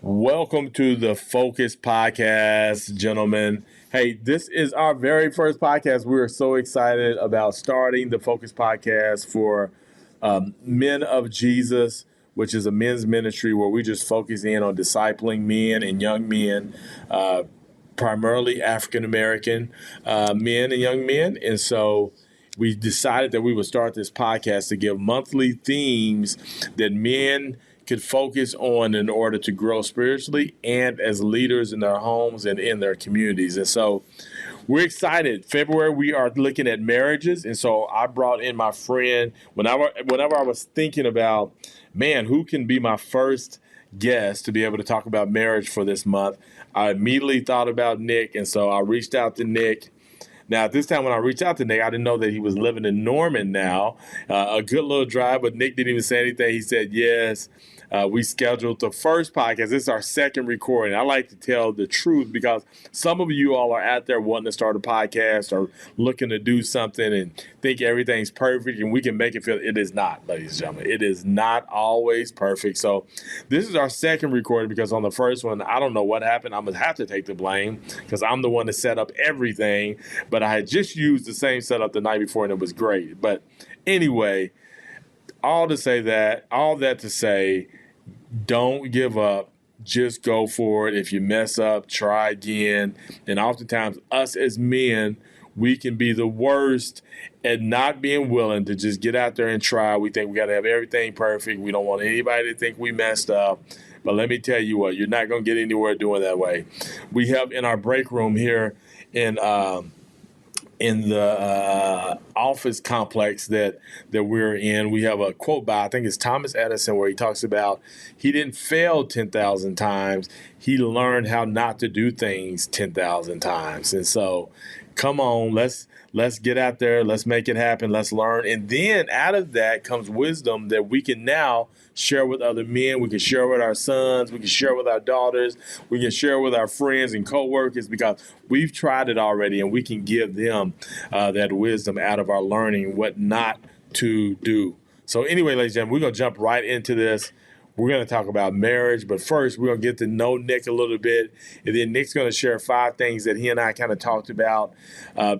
Welcome to the Focus Podcast, gentlemen. Hey, this is our very first podcast. We're so excited about starting the Focus Podcast for Men of Jesus, which is a men's ministry where we just focus in on discipling men and young men, primarily African-American men and young men. And so we decided that we would start this podcast to give monthly themes that men could focus on in order to grow spiritually and as leaders in their homes and in their communities. And so we're excited. February, we are looking at marriages. And so I brought in my friend. Whenever I was thinking about, man, who can be my first guest to be able to talk about marriage for this month, I immediately thought about Nick. And so I reached out to Nick. Now, at this time when I reached out to Nick, I didn't know that he was living in Norman now. A good little drive, but Nick didn't even say anything. He said yes. We scheduled the first podcast. This is our second recording. I like to tell the truth because some of you all are out there wanting to start a podcast or looking to do something and think everything's perfect and we can make it feel. It is not, ladies and gentlemen. It is not always perfect. So this is our second recording because on the first one, I don't know what happened. I'm going to have to take the blame because I'm the one that set up everything. But I had just used the same setup the night before and it was great. But anyway, all that to say, don't give up. Just go for it. If you mess up, try again. And oftentimes, us as men, we can be the worst at not being willing to just get out there and try. We think we got to have everything perfect. We don't want anybody to think we messed up. But let me tell you what, you're not going to get anywhere doing that way. We have in our break room here in the office complex that we're in, we have a quote by, I think it's Thomas Edison, where he talks about he didn't fail 10,000 times. He learned how not to do things 10,000 times. And so come on, let's get out there. Let's make it happen. Let's learn. And then out of that comes wisdom that we can now share with other men. We can share with our sons. We can share with our daughters. We can share with our friends and coworkers because we've tried it already and we can give them that wisdom out of our learning what not to do. So anyway, ladies and gentlemen, we're going to jump right into this. We're going to talk about marriage, but first we're going to get to know Nick a little bit, and then Nick's going to share 5 things that he and I kind of talked about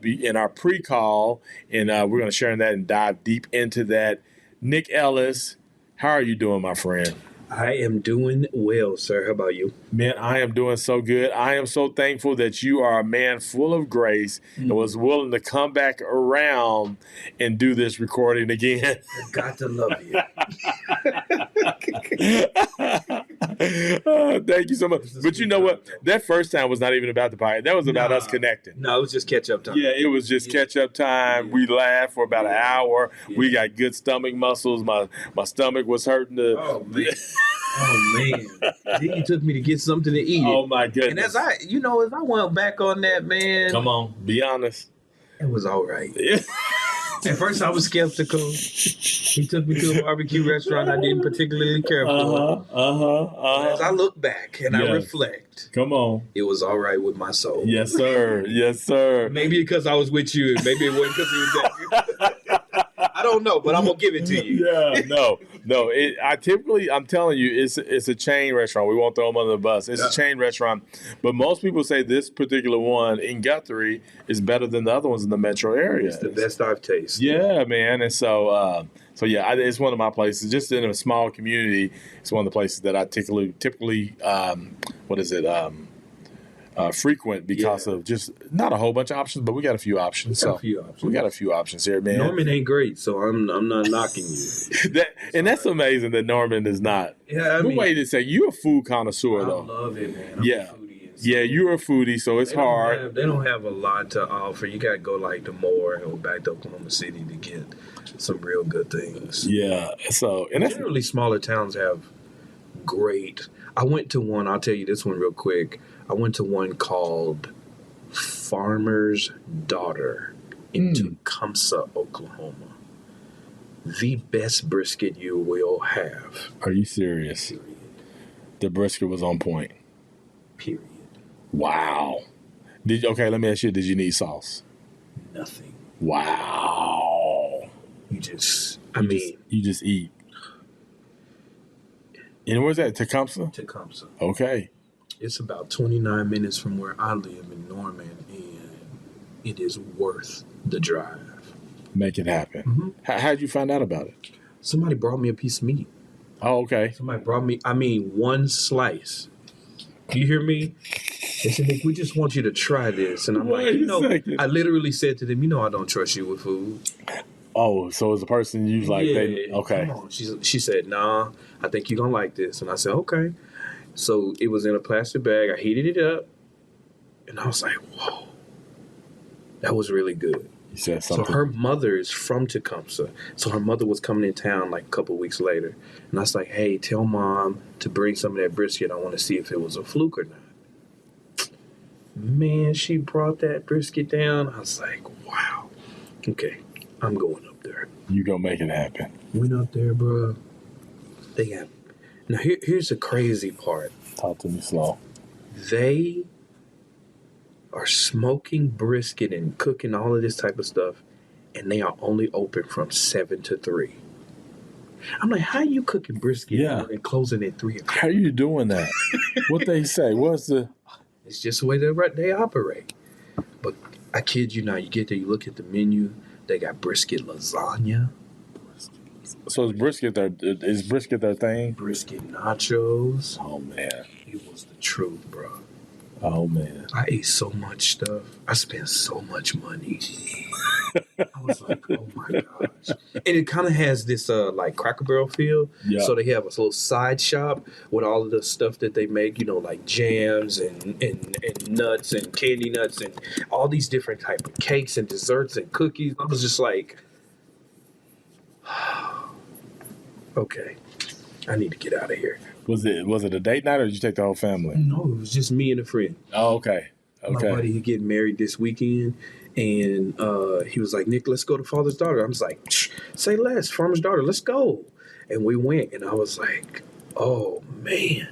in our pre-call, and we're going to share that and dive deep into that. Nick Elis, how are you doing, my friend? I am doing well, sir. How about you? Man, I am doing so good. I am so thankful that you are a man full of grace and was willing to come back around and do this recording again. I've got to love you. Thank you so much. But you know what? That first time was not even about the podcast. That was about us connecting. No, it was just catch-up time. Yeah, it was just catch-up time. Yeah. We laughed for about an hour. Yeah. We got good stomach muscles. My stomach was hurting. Oh, man. Then you took me to get something to eat. Oh, my goodness. And as I went back on that, man. Come on, be honest. It was all right. Yeah. At first, I was skeptical. He took me to a barbecue restaurant I didn't particularly care for. As I look back and I reflect, come on, it was all right with my soul. Yes, sir. Yes, sir. Maybe because I was with you. Maybe it wasn't because he was there. I don't know, but I'm gonna give it to you. Yeah, no. I'm telling you, it's a chain restaurant. We won't throw them under the bus. It's a chain restaurant, but most people say this particular one in Guthrie is better than the other ones in the metro area. It's the best I've tasted. Yeah, man. And so it's one of my places. Just in a small community, it's one of the places that I typically frequent because of just not a whole bunch of options, but we got a few options. We got a few options here, man. Norman ain't great, so I'm not knocking you. That's amazing that Norman is not. Yeah, wait to say you're a food connoisseur, though. I love it, man. I'm a foodie. Yeah, you're a foodie, so it's hard. They don't have a lot to offer. You got to go like to Moore or back to Oklahoma City to get some real good things. Yeah, so and generally smaller towns have great. I went to one. I'll tell you this one real quick. I went to one called Farmer's Daughter in Tecumseh, Oklahoma. The best brisket you will have. Are you serious? Period. The brisket was on point. Period. Wow. Let me ask you, did you need sauce? Nothing. Wow. You just eat. And where's that? Tecumseh? Tecumseh. Okay. It's about 29 minutes from where I live in Norman, and it is worth the drive. Make it happen. Mm-hmm. How'd you find out about it? Somebody brought me a piece of meat. Oh, okay. Somebody brought me, one slice. You hear me? They said, Nick, we just want you to try this. And I'm Wait like, a second. I literally said to them, I don't trust you with food. Oh, so as a person you like, okay. Come on. She said, nah, I think you're going to like this. And I said, okay. So it was in a plastic bag. I heated it up. And I was like, whoa, that was really good. You said something. So her mother is from Tecumseh. So her mother was coming in town like a couple of weeks later. And I was like, hey, tell Mom to bring some of that brisket. I want to see if it was a fluke or not. Man, she brought that brisket down. I was like, wow. Okay, I'm going up there. You gonna make it happen. Went up there, bro. They got... Now, here's the crazy part. Talk to me slow. They are smoking brisket and cooking all of this type of stuff, and they are only open from 7 to 3. I'm like, how are you cooking brisket and closing at 3 o'clock? How are you doing that? What they say? What's the... It's just the way they operate. But I kid you not, you get there, you look at the menu, they got brisket lasagna. So is brisket their thing? Brisket nachos. Oh, man. It was the truth, bro. Oh, man. I ate so much stuff. I spent so much money. I was like, oh my gosh. And it kind of has this like Cracker Barrel feel. Yeah. So they have a little side shop with all of the stuff that they make, like jams and nuts and candy nuts and all these different type of cakes and desserts and cookies. I was just like, okay, I need to get out of here. Was it a date night or did you take the whole family? No, it was just me and a friend. Oh, okay. My buddy, he getting married this weekend, and he was like, Nick, let's go to Father's Daughter. I was like, say less, Farmer's Daughter, let's go. And we went, and I was like, oh, man.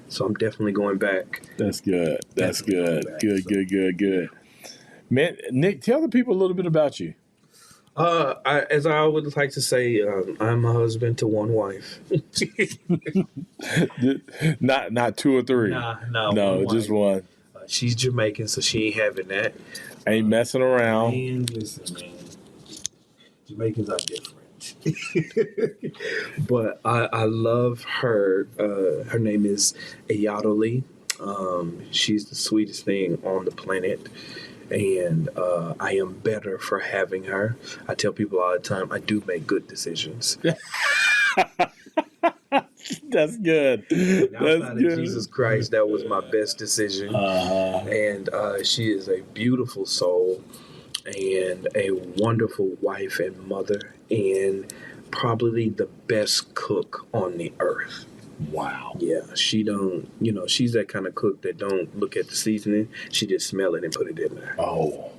So I'm definitely going back. That's good. That's good. Good. Man, Nick, tell the people a little bit about you. As I would like to say, I'm a husband to one wife. Not 2 or 3. No, just one. She's Jamaican, so she ain't having that. Ain't messing around. Man, listen, man. Jamaicans are different. But I love her. Her name is Ayatollah. She's the sweetest thing on the planet. And I am better for having her. I tell people all the time, I do make good decisions. That's good. Outside of Jesus Christ, that was my best decision. And she is a beautiful soul and a wonderful wife and mother and probably the best cook on the earth. Wow. Yeah, she don't, she's that kind of cook that don't look at the seasoning. She just smell it and put it in there. Oh.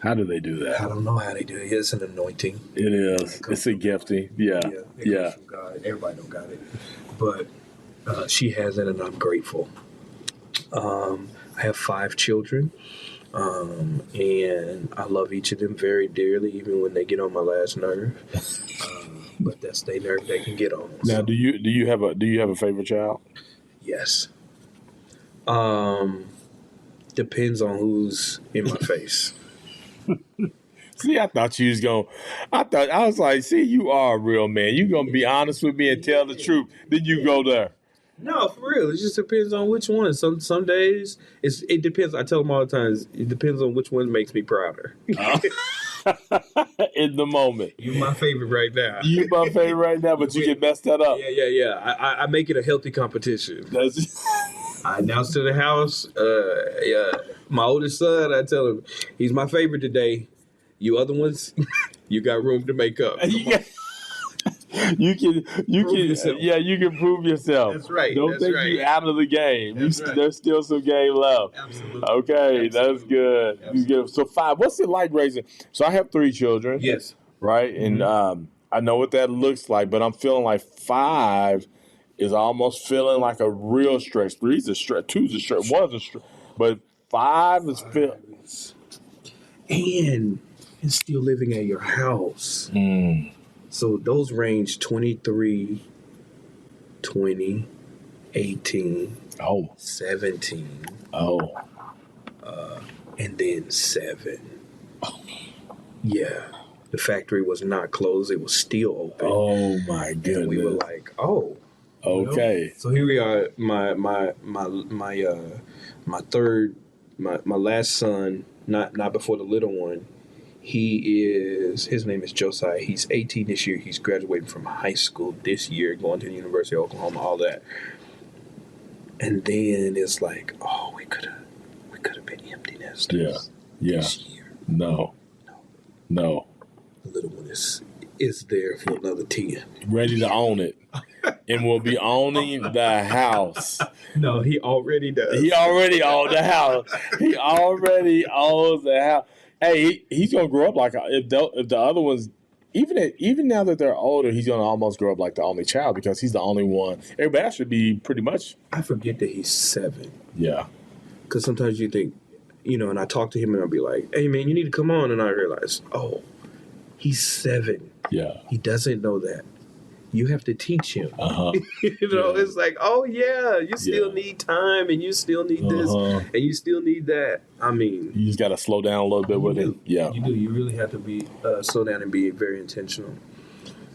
How do they do that? I don't know how they do it. It's an anointing. It is. It's a gifting. Yeah. It comes from God. Everybody don't got it. But she has it, and I'm grateful. I have 5 children, and I love each of them very dearly, even when they get on my last nerve. But that's their nerve they can get on. Now, do you have a favorite child? Yes. Depends on who's in my face. See, I thought you was going. I was like, see, you are a real man. You gonna be honest with me and tell the truth. Then you go there. No, for real. It just depends on which one. Some days it depends. I tell them all the time. It depends on which one makes me prouder. In the moment, You my favorite right now. You my favorite right now, but you can mess that up. Yeah. I make it a healthy competition. I announce to the house. My oldest son, I tell him he's my favorite today. You other ones, you got room to make up. You can prove yourself. That's right. Don't think you out of the game. Right. There's still some game left. Absolutely. Okay, Absolutely. That's good. Absolutely. So 5. What's it like raising? So I have 3 children. Yes. Right, and I know what that looks like, but I'm feeling like 5 is almost feeling like a real stretch. 3's a stretch. 2's a stretch. 1's a stretch. But 5 is feeling. And still living at your house. So those range 23 20, 18, Oh. 17, Oh. and then 7. Yeah. The factory was not closed. It was still open. Oh my goodness. And we were like, oh. Okay. So here we are. My third, my last son, not before the little one. His name is Josiah. He's 18 this year. He's graduating from high school this year, going to the University of Oklahoma, all that. And then it's like, oh, we could have been empty nesters this year. No. The little one is there for another 10. Ready to own it. And will be owning the house. No, he already does. He already owns the house. He already owns the house. Hey, he's gonna grow up like if the other ones, even now that they're older, he's gonna almost grow up like the only child because he's the only one. Everybody else should be pretty much. I forget that he's 7. Yeah. Because sometimes you think, and I talk to him and I'll be like, "Hey man, you need to come on," and I realize, oh, he's 7. Yeah. He doesn't know that. You have to teach him. It's like, oh yeah, you still need time, and you still need this, and you still need that. I mean, you just got to slow down a little bit with it. Yeah, you do. You really have to be slow down and be very intentional.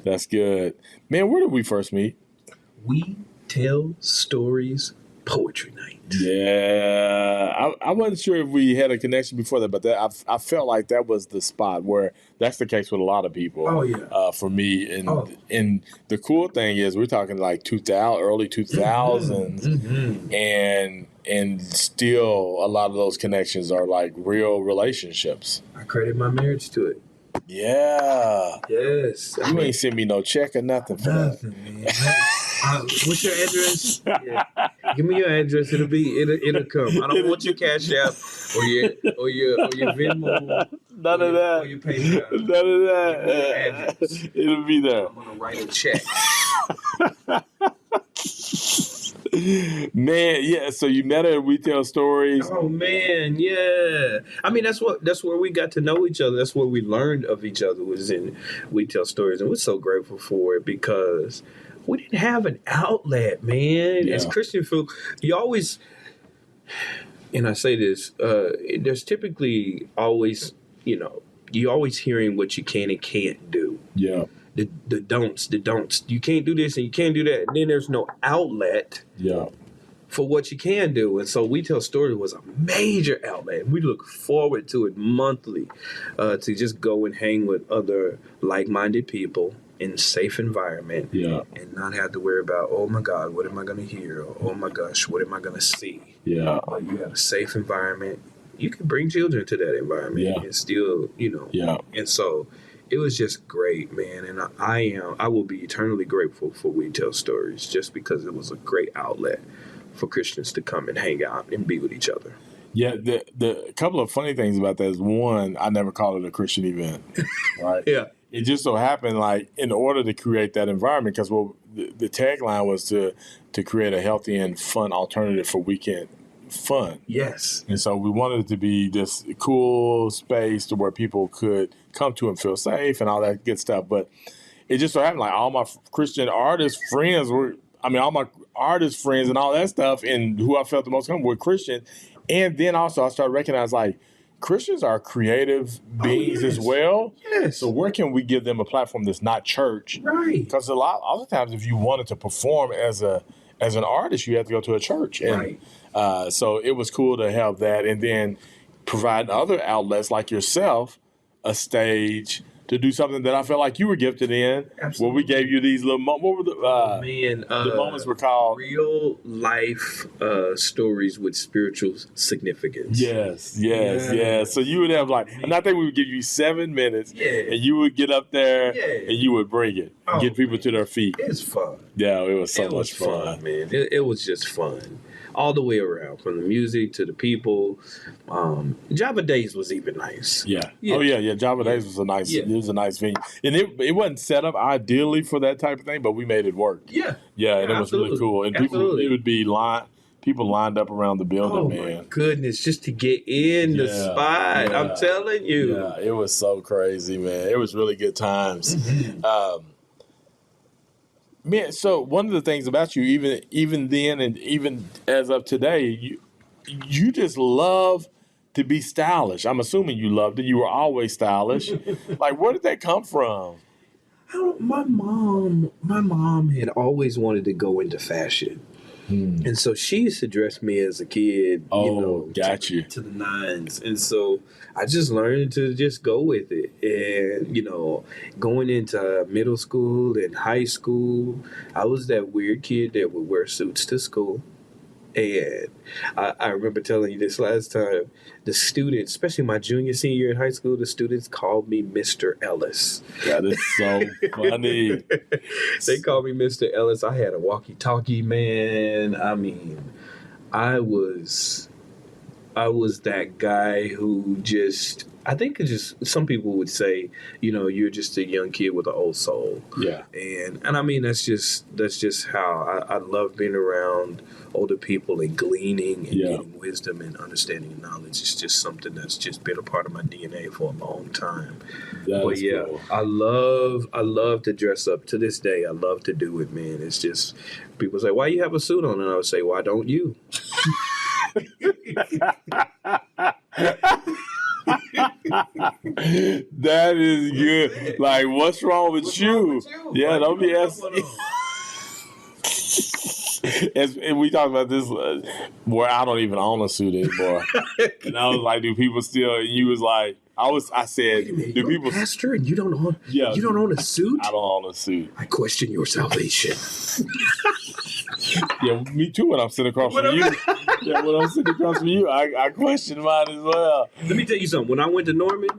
That's good, man. Where did we first meet? We Tell Stories Poetry Night. Yeah, I wasn't sure if we had a connection before that, but I felt like that was the spot where that's the case with a lot of people. Oh yeah. For me, and the cool thing is we're talking like 2000, early 2000s, and still a lot of those connections are like real relationships. I credit my marriage to it. Yeah. Yes. You ain't send me no check or nothing for nothing, man. What's your address? Yeah. Give me your address. It'll come. I don't want your Cash App or your Venmo. None of that. Or your PayPal. None of that. It'll be there. I'm gonna write a check. Man, yeah. So you met her at We Tell Stories. Oh man, yeah. I mean, that's where we got to know each other. That's where we learned of each other was in We Tell Stories, and we're so grateful for it because we didn't have an outlet, man. Yeah. As Christian folk, you always, and I say this, there's typically always, you're always hearing what you can and can't do. Yeah. The don'ts. You can't do this and you can't do that. And then there's no outlet for what you can do. And so We Tell Stories was a major outlet. We look forward to it monthly to just go and hang with other like-minded people in a safe environment and not have to worry about, oh my God, what am I going to hear? Or, oh my gosh, what am I going to see? Yeah. But you have a safe environment. You can bring children to that environment and still, And so it was just great, man. And I will be eternally grateful for We Tell Stories just because it was a great outlet for Christians to come and hang out and be with each other. Yeah, the couple of funny things about that is, one, I never called it a Christian event, right? Yeah. It just so happened, like, in order to create that environment, because the tagline was to create a healthy and fun alternative for weekend fun. Yes. And so we wanted it to be this cool space to where people could come to and feel safe and all that good stuff. But it just so happened, like, all my Christian artist friends all my artist friends and all that stuff, and who I felt the most comfortable with Christian. And then also I started recognizing, like, Christians are creative beings as well. Yes. So where can we give them a platform that's not church? Right. Because other times if you wanted to perform as an artist, you have to go to a church. And so it was cool to have that, and then provide other outlets like yourself a stage to do something that I felt like you were gifted in. Absolutely. Where we gave you these little moments. What were the moments were called? Real life stories with spiritual significance. Yes. So you would have and I think we would give you 7 minutes, and you would get up there and you would bring it, get people to their feet. It's fun. Yeah, it was so much fun, man. It was just fun. All the way around, from the music to the people. Java Days was even nice. Yeah. Oh yeah. Java Days was it was a nice venue, and it wasn't set up ideally for that type of thing, but we made it work. Yeah. And it was really cool. And it would be people lined up around the building, man. Oh my goodness, just to get in the spot. Yeah. I'm telling you. Yeah, it was so crazy, man. It was really good times. Man, so one of the things about you, even then and even as of today, you just love to be stylish. I'm assuming you loved it. You were always stylish. Like, where did that come from? My mom had always wanted to go into fashion. And so she used to dress me as a kid, got you. to the nines. And so I just learned to just go with it. And, going into middle school and high school, I was that weird kid that would wear suits to school. And I remember telling you this last time, the students, especially my senior year in high school, the students called me Mr. Ellis. That is so funny. They called me Mr. Ellis. I had a walkie-talkie, man. I mean, I was that guy who just, I think it just, some people would say, you're just a young kid with an old soul. Yeah. And I mean, that's just how I love being around older people and gleaning and getting wisdom and understanding and knowledge. It's just something that's just been a part of my DNA for a long time. But yeah, cool. I love to dress up. To this day, I love to do it, man. It's just, people say, why you have a suit on? And I would say, why don't you? That is good. Like, what's wrong with you? Yeah, don't be asking. And we talked about this, where I don't even own a suit anymore. And I was like, do people still? And you was like, I said, do people? Pastor, and you don't own? Yeah, you don't own a suit? I don't own a suit. I question your salvation. Yeah, me too. When I'm sitting across from you, when I'm sitting across from you, I question mine as well. Let me tell you something. When I went to Norman,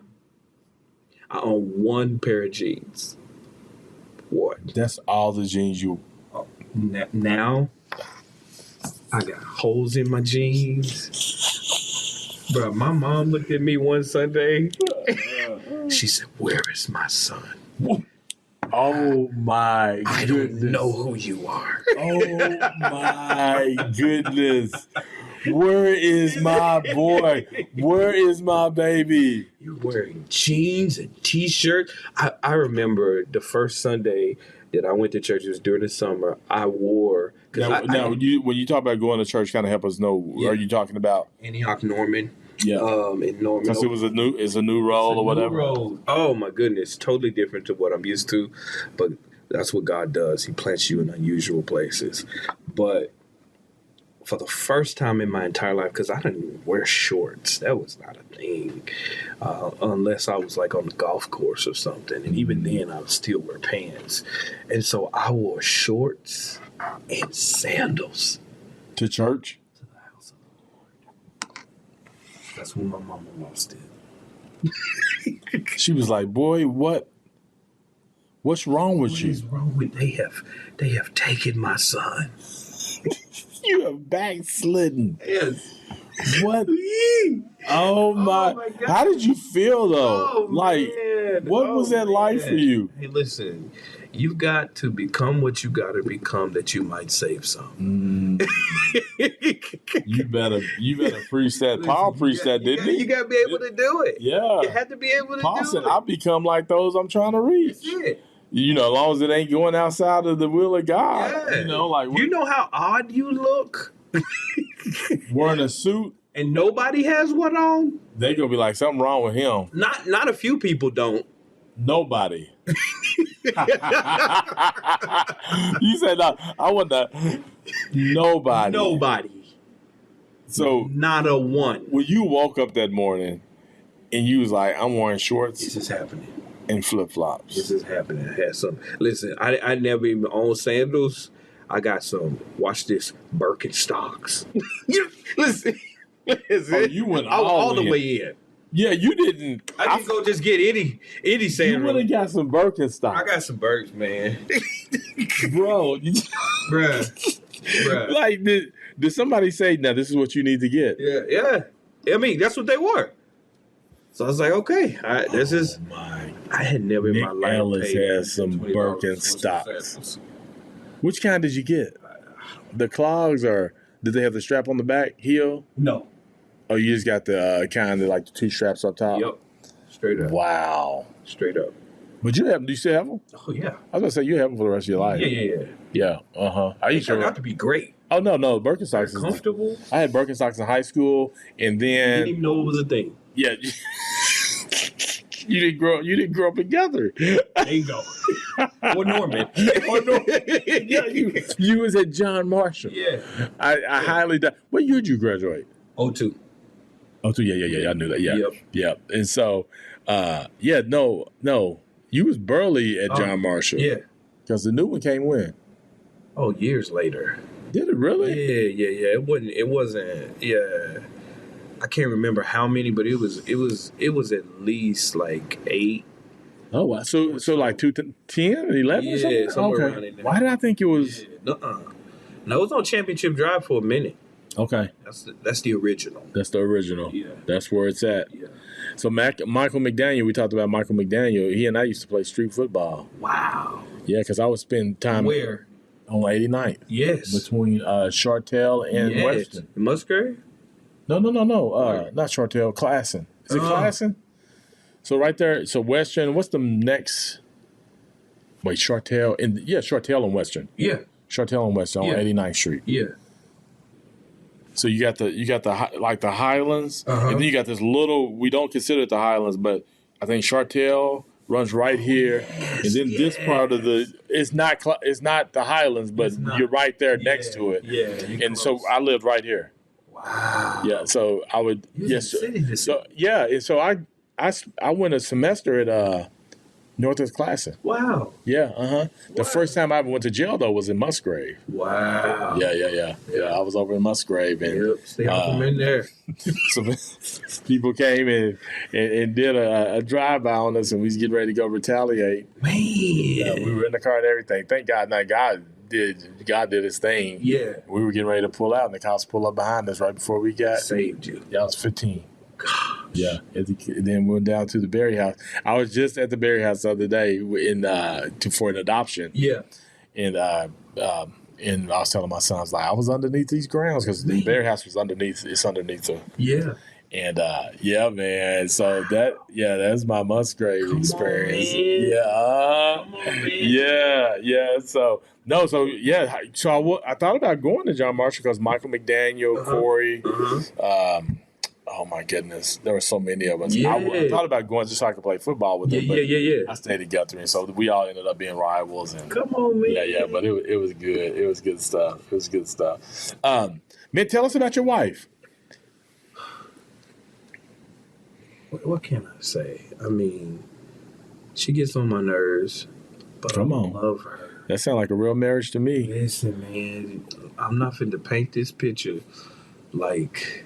I own one pair of jeans. What? That's all the jeans you. Now, I got holes in my jeans. Bro, my mom looked at me one Sunday. She said, "Where is my son?" Oh my goodness. I don't know who you are. Oh my goodness. Where is my boy? Where is my baby? You're wearing jeans and t-shirts. I remember the first Sunday that I went to church, it was during the summer, I wore... Now, when you talk about going to church, kind of help us know, are you talking about? Antioch Norman. Yeah. In Norman. Because it's a new role or whatever. Oh my goodness. Totally different to what I'm used to. But that's what God does. He plants you in unusual places. But for the first time in my entire life, because I didn't even wear shorts. That was not a thing. Unless I was like on the golf course or something. And even then, I would still wear pants. And so I wore shorts and sandals. To church? To the house of the Lord. That's when my mama lost it. She was like, boy, what's wrong with you? What is wrong with they have taken my son. You have backslidden. Yes. What? Oh my God. How did you feel though? What was that like for you? Hey, listen, you've got to become what you got to become that you might save some. You better preach that. Listen, Paul preached that, didn't he? You got to be able to do it. Yeah. You had to be able to Paul do it. said, I become like those I'm trying to reach. That's it. As long as it ain't going outside of the will of God. Yeah. You know how odd you look? Wearing a suit. And nobody has one on? They gonna be like, something wrong with him. Not a few people don't. Nobody. You said no. I want that. Nobody. Nobody. So not a one. When you woke up that morning and you was like, I'm wearing shorts. This is happening. And flip-flops. This is happening. I had some. Listen, I never even owned sandals. I got some. Watch this. Birkenstocks. Listen. You went all the way in. Yeah, you didn't. I didn't go just get any sandals. You would have got some Birkenstocks. I got some Birks, man. Bro. Bruh. Like, did somebody say, now this is what you need to get? Yeah. I mean, that's what they were. So I was like, okay, I had never in my life Elis has some Birkenstocks. Which kind did you get? The clogs, or did they have the strap on the back, heel? No. Oh, you just got the kind of like the two straps up top? Yep. Straight up. Wow. Straight up. But do you still have them? Oh yeah. I was gonna say you have them for the rest of your life. Yeah. Yeah. I They used turned to. out to be great. Oh no, They're Birkenstocks. comfortable. I had Birkenstocks in high school, and then Didn't even know it was a thing. yeah. You didn't grow. You didn't grow up together. There you go. Or Norman. Yeah, you was at John Marshall. Yeah. I highly doubt. What year did you graduate? 02. Oh, two. Yeah. I knew that. Yeah. Yep. And so, no. You was Burley at John Marshall. Yeah. Because the new one came when? Oh, years later. Did it really? Yeah. It wasn't. Yeah. I can't remember how many, but it was at least like 8. Oh, wow. So like 10 or 11 or something? Somewhere around in there. Why did I think it was? Yeah. No, it was on Championship Drive for a minute. Okay. That's the original. That's the original. Yeah. That's where it's at. Yeah. So Michael McDaniel, we talked about Michael McDaniel. He and I used to play street football. Wow. Yeah, because I would spend time Where? On 89th. Yes. Between Chartel and Western. Musgrave? No. Not Chartel. Classen. Is it Classen? So right there. So Western. What's the next? Wait, Chartel Chartel and Western. Yeah. Chartel and Western on 89th Street. Yeah. So you got the Highlands, Uh-huh. and then you got this little. We don't consider it the Highlands, but I think Chartel runs right here, and then this part of it's not the Highlands, but you're right there next to it. Yeah. And so I lived right here. Wow. Yeah, so I would and so I went a semester at Northwest Classic. Wow. Yeah, The first time I ever went to jail though was in Musgrave. Wow. Yeah. I was over in Musgrave and Stay off them in there. some people came and did a drive-by on us, and we was getting ready to go retaliate. Man. We were in the car and everything. Thank God, God did his thing. Yeah. We were getting ready to pull out, and the cops pulled up behind us right before we got saved you. Yeah, I was 15. Gosh. Yeah, and then we went down to the Berry House. I was just at the Berry House the other day for an adoption. Yeah. And I was telling my sons, like, I was underneath these grounds because the Berry House was underneath. It's underneath the. Yeah. And man. So that's my Musgrave experience. Come on, man. Yeah. So I thought about going to John Marshall because Michael McDaniel, Corey. Oh my goodness, there were so many of us. Yeah. I thought about going just so I could play football with them. Yeah. I stayed at Guthrie, and so we all ended up being rivals. And come on, man. Yeah. But it was good. It was good stuff. Man, tell us about your wife. What can I say? I mean, she gets on my nerves, but I love her. That sounds like a real marriage to me. Listen, man, I'm not finna paint this picture like.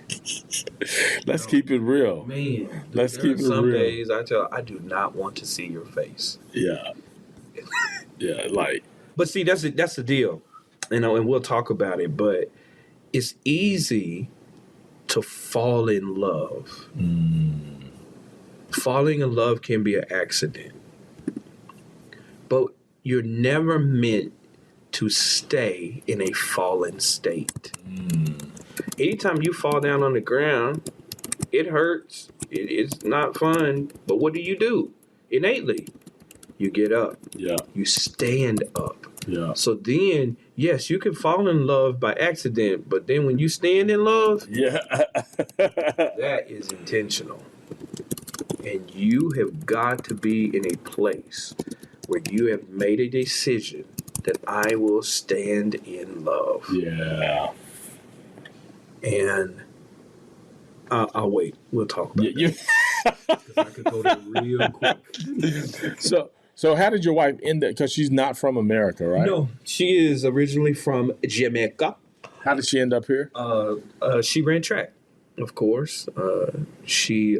Let's keep it real, man. Let's keep it real. Some days I tell her, I do not want to see your face. Yeah, like. But see, that's the deal, and we'll talk about it. But it's easy to fall in love. Falling in love can be an accident, but you're never meant to stay in a fallen state. Anytime you fall down on the ground, it hurts. It's not fun. But what do? Innately, you get up. Yeah. You stand up. Yeah. So then, yes, you can fall in love by accident, but then when you stand in love, that is intentional. And you have got to be in a place where you have made a decision that I will stand in love. Yeah. And I'll wait. We'll talk about that. Because I could go there real quick. So how did your wife end up? Because she's not from America, right? No, she is originally from Jamaica. How did she end up here? She ran track, of course. She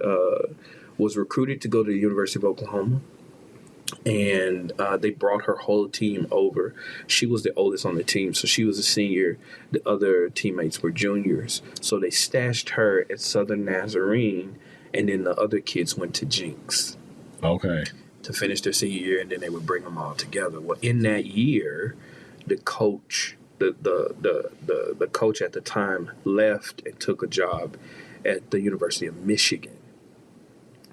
was recruited to go to the University of Oklahoma. And they brought her whole team over. She was the oldest on the team, so she was a senior. The other teammates were juniors. So they stashed her at Southern Nazarene, and then the other kids went to Jinx. Okay. To finish their senior year, and then they would bring them all together. Well, in that year, the coach, the coach at the time left and took a job at the University of Michigan.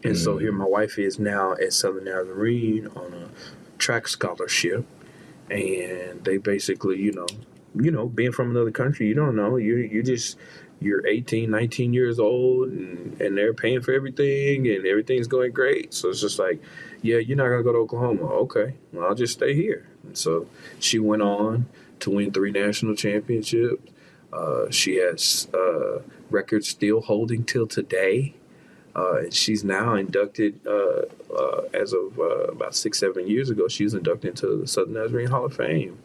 And so here my wife is now at Southern Nazarene on a track scholarship. And they basically, being from another country, you don't know. You're 18, 19 years old, and they're paying for everything, and everything's going great. So it's just like, yeah, you're not going to go to Oklahoma. Okay, well, I'll just stay here. And so she went on to win 3 national championships. She has records still holding till today. And she's now inducted, as of about 6-7 years ago, she was inducted into the Southern Nazarene Hall of Fame.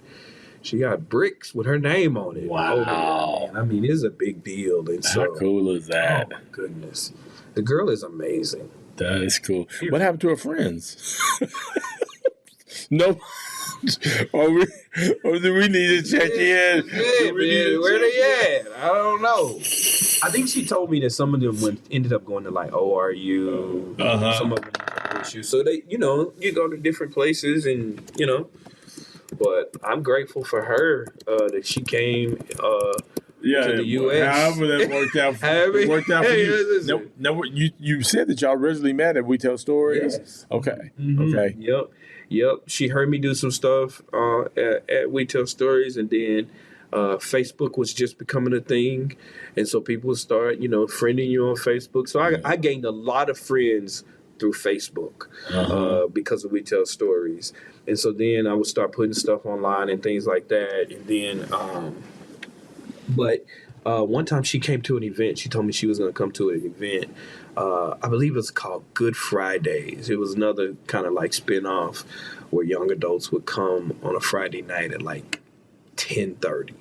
She got bricks with her name on it. Wow. I mean, it's a big deal. And so, how cool is that? Oh, my goodness. The girl is amazing. That is cool. What happened to her friends? No. Or do we need to check in? Yeah, man, where they at? I don't know. I think she told me that some of them ended up going to like ORU. Some of them issues. So they, you go to different places and, But I'm grateful for her that she came to the U.S. However that worked out. It worked out for you. No, you said that y'all originally met at We Tell Stories. Yes. Okay. Mm-hmm. Okay. Yep. She heard me do some stuff at We Tell Stories, and then Facebook was just becoming a thing, and so people would start, friending you on Facebook. So I gained a lot of friends through Facebook because of We Tell Stories. And so then I would start putting stuff online and things like that. And then, one time she came to an event. She told me she was going to come to an event. I believe it was called Good Fridays. It was another kind of like spinoff where young adults would come on a Friday night at like 10:30.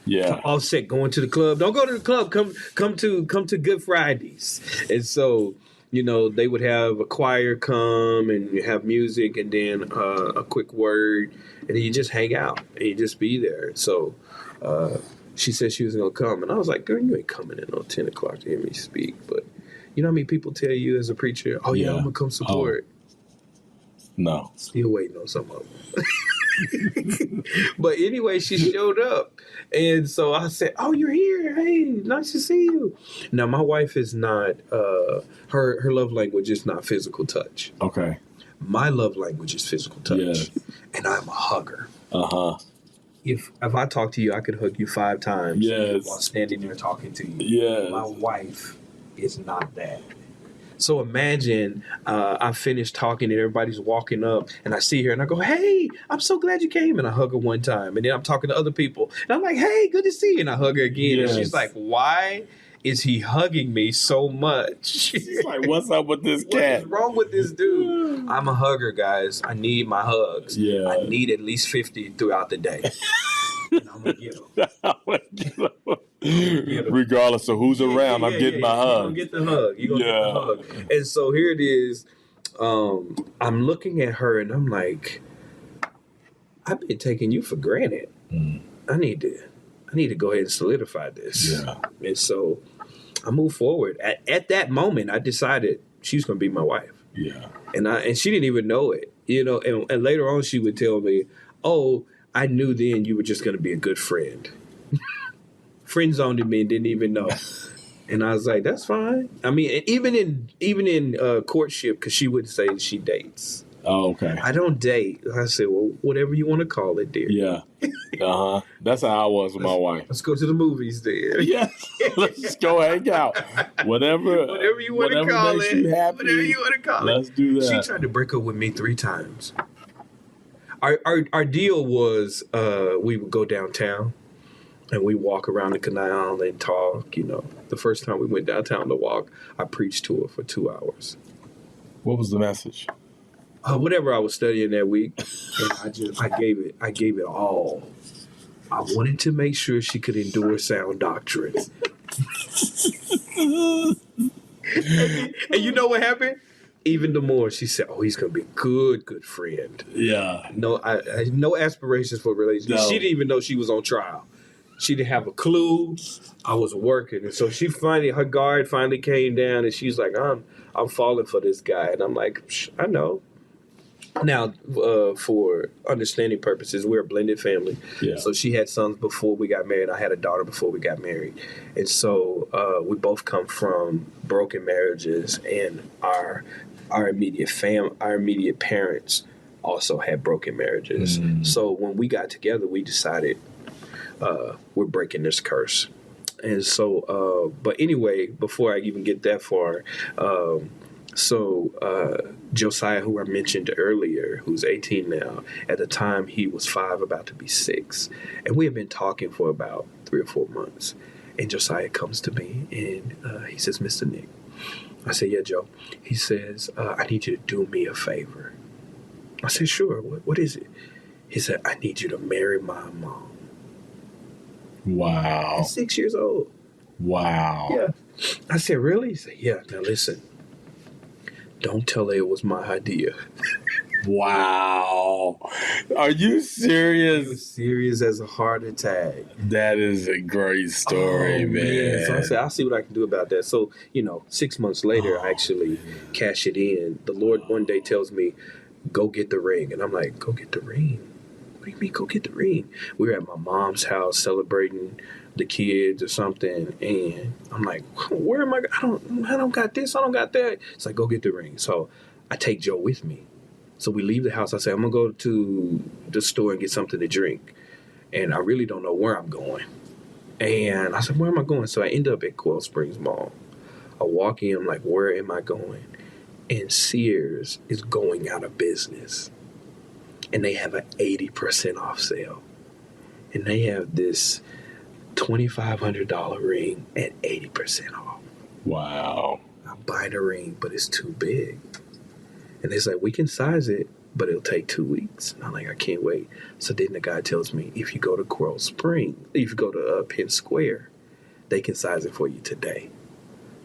Yeah. All set, going to the club. Don't go to the club. Come to Good Fridays. And so, they would have a choir come and you have music and then a quick word, and then you just hang out and you just be there. So she said she was going to come, and I was like, girl, you ain't coming in on 10 o'clock to hear me speak. But you know how many people tell you as a preacher, oh, yeah, I'm going to come support. No. Still waiting on some of them. But anyway, she showed up. And so I said, oh, you're here. Hey, nice to see you. Now, my wife is not, her love language is not physical touch. Okay. My love language is physical touch. Yes. And I'm a hugger. Uh-huh. If I talk to you, I could hug you 5 times while standing there talking to you. Yes. My wife is not that. So imagine I finish talking and everybody's walking up and I see her and I go, hey, I'm so glad you came. And I hug her one time. And then I'm talking to other people. And I'm like, hey, good to see you. And I hug her again. Yes. And she's like, why is he hugging me so much? She's like, what's up with this cat? What's wrong with this dude? I'm a hugger, guys. I need my hugs. Yeah. I need at least 50 throughout the day. And I'm going to get them. Regardless of who's around, I'm getting my hug. You're going to get the hug. And so here it is. I'm looking at her and I'm like, I've been taking you for granted. I need to go ahead and solidify this. Yeah. And so I moved forward. At that moment, I decided she's going to be my wife. Yeah. And she didn't even know it, and later on she would tell me, oh, I knew then you were just going to be a good friend. Friend zoned me and didn't even know. And I was like, that's fine. I mean, even in courtship, because she would say she dates. Oh, okay. I don't date. I said, well, whatever you want to call it, dear. Yeah. That's how I was with my wife. Let's go to the movies, dear. Yeah. Let's just go hang out. Whatever you want to call it. You happy, whatever you want to call it. Let's do that. She tried to break up with me 3 times. Our deal was we would go downtown and we walk around the canal and talk. The first time we went downtown to walk, I preached to her for 2 hours. What was the message? Whatever I was studying that week, and I gave it all. I wanted to make sure she could endure sound doctrine. And you know what happened? Even the more, she said, "Oh, he's gonna be a good friend." Yeah. No, I had no aspirations for a relationship. No. She didn't even know she was on trial. She didn't have a clue. I was working, and so her guard finally came down, and she's like, "I'm falling for this guy," and I'm like, "I know." Now, for understanding purposes, we're a blended family. Yeah. So she had sons before we got married. I had a daughter before we got married. And so we both come from broken marriages, and our immediate parents also had broken marriages. So when we got together, we decided we're breaking this curse. And so, but anyway, before I even get that far, Josiah, who I mentioned earlier, who's 18 now, at the time he was 5, about to be 6. And we have been talking for about 3 or 4 months. And Josiah comes to me and he says, Mr. Nick. I said, yeah, Joe. He says, I need you to do me a favor. I said, sure. What is it? He said, I need you to marry my mom. Wow. He's 6 years old. Wow. Yeah. I said, really? He said, yeah. Now listen. Don't tell her it was my idea. Wow. Are you serious? He was serious as a heart attack. That is a great story, man. So I said, I'll see what I can do about that. So, 6 months later, I actually cash it in. The Lord one day tells me, go get the ring. And I'm like, go get the ring? What do you mean, go get the ring? We were at my mom's house celebrating the kids or something, and I'm like, where am I? I don't got this, I don't got that. It's like, go get the ring. So I take Joe with me. So we leave the house. I say, I'm gonna go to the store and get something to drink, and I really don't know where I'm going. And I said, where am I going? So I end up at Coral Springs Mall. I walk in, I'm like, where am I going? And Sears is going out of business, and they have an 80% off sale, and they have this $2,500 ring at 80% off. Wow. I buy the ring, but it's too big. And they say, we can size it, but it'll take 2 weeks. And I'm like, I can't wait. So then the guy tells me, if you go to Coral Springs, if you go to Penn Square, they can size it for you today.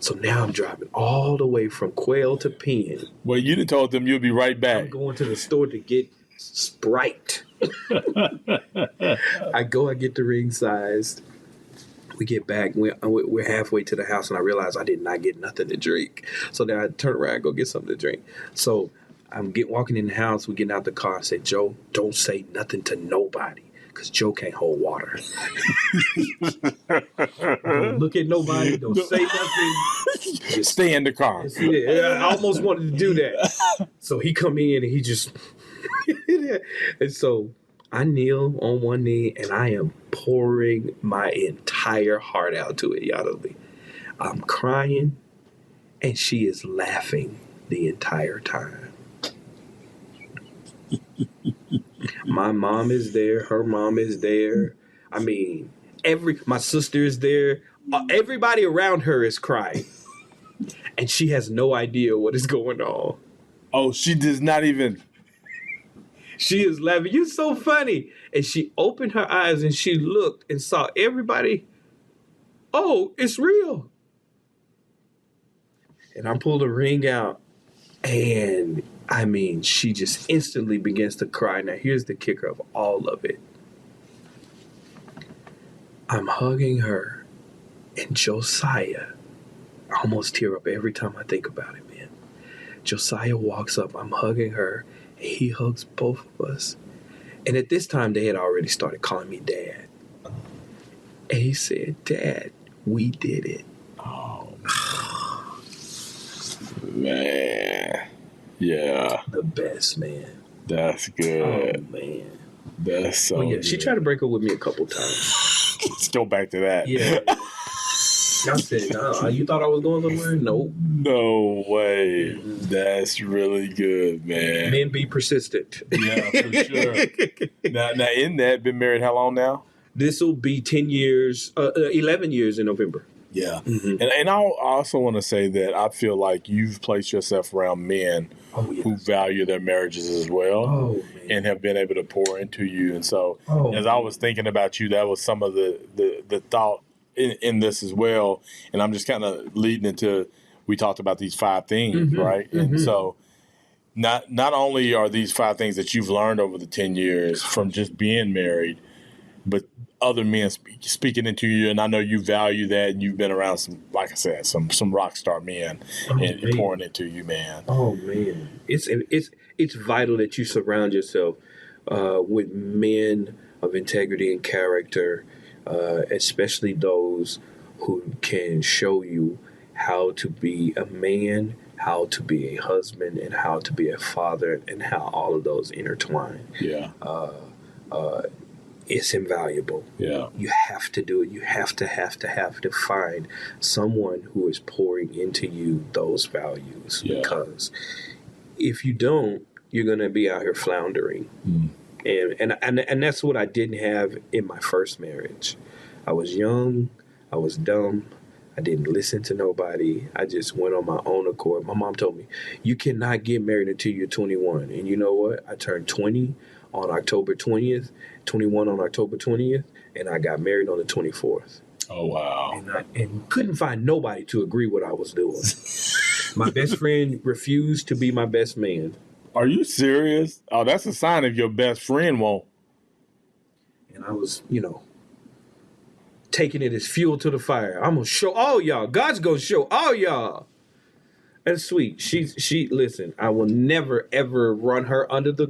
So now I'm driving all the way from Quail to Penn. Well, you done told them you'll be right back. I'm going to the store to get Sprite. I get the ring sized. We get back, we're halfway to the house, and I realize I did not get nothing to drink. So then I turn around and go get something to drink. So I'm walking in the house, we get out the car. I say, Joe, don't say nothing to nobody, because Joe can't hold water. Don't look at nobody, don't say nothing. Just stay in the car. I almost wanted to do that. So he come in and he just... And so I kneel on one knee and I am pouring my entire heart out to it, Yadoli. I'm crying and she is laughing the entire time. My mom is there. Her mom is there. I mean, my sister is there. Everybody around her is crying. And she has no idea what is going on. Oh, she does not even... She is laughing. You're so funny. And she opened her eyes and she looked and saw everybody. Oh, it's real. And I pulled a ring out. And I mean, she just instantly begins to cry. Now, here's the kicker of all of it. I'm hugging her. And Josiah, I almost tear up every time I think about it, man. Josiah walks up. I'm hugging her. He hugs both of us. And at this time, they had already started calling me Dad. And he said, Dad, we did it. Oh, man. Yeah. The best, man. That's good. Oh, man. That's so yeah, good. she tried to break up with me a couple times. Let's go back to that. Yeah. I said, you thought I was going somewhere? Nope. No way. That's really good, man. Men be persistent. Yeah, for sure. Now, in that, been married how long now? This will be 11 years in November. Yeah. Mm-hmm. And I also want to say that I feel like you've placed yourself around men who value their marriages as well and have been able to pour into you. And so as I was thinking about you, that was some of the thought in this as well. And I'm just kind of leading into, we talked about these 5 things, right? Mm-hmm. And so not only are these 5 things that you've learned over the 10 years from just being married, but other men speaking into you, and I know you value that, and you've been around some, like I said, some rock star men and pouring into you, man. Oh man, it's it's vital that you surround yourself with men of integrity and character, especially those who can show you how to be a man, how to be a husband, and how to be a father, and how all of those intertwine. Yeah. It's invaluable. Yeah. You have to do it. You have to find someone who is pouring into you those values. Yeah. Because if you don't, you're going to be out here floundering. And that's what I didn't have in my first marriage. I was young. I was dumb. I didn't listen to nobody. I just went on my own accord. My mom told me, you cannot get married until you're 21. And you know what? I turned 20 on October 20th, 21 on October 20th, and I got married on the 24th. Oh, wow. And couldn't find nobody to agree what I was doing. My best friend refused to be my best man. Are you serious? Oh, that's a sign if your best friend won't. And I was, taking it as fuel to the fire. I'm going to show all y'all. God's going to show all y'all. That's sweet. She listen, I will never ever run her under the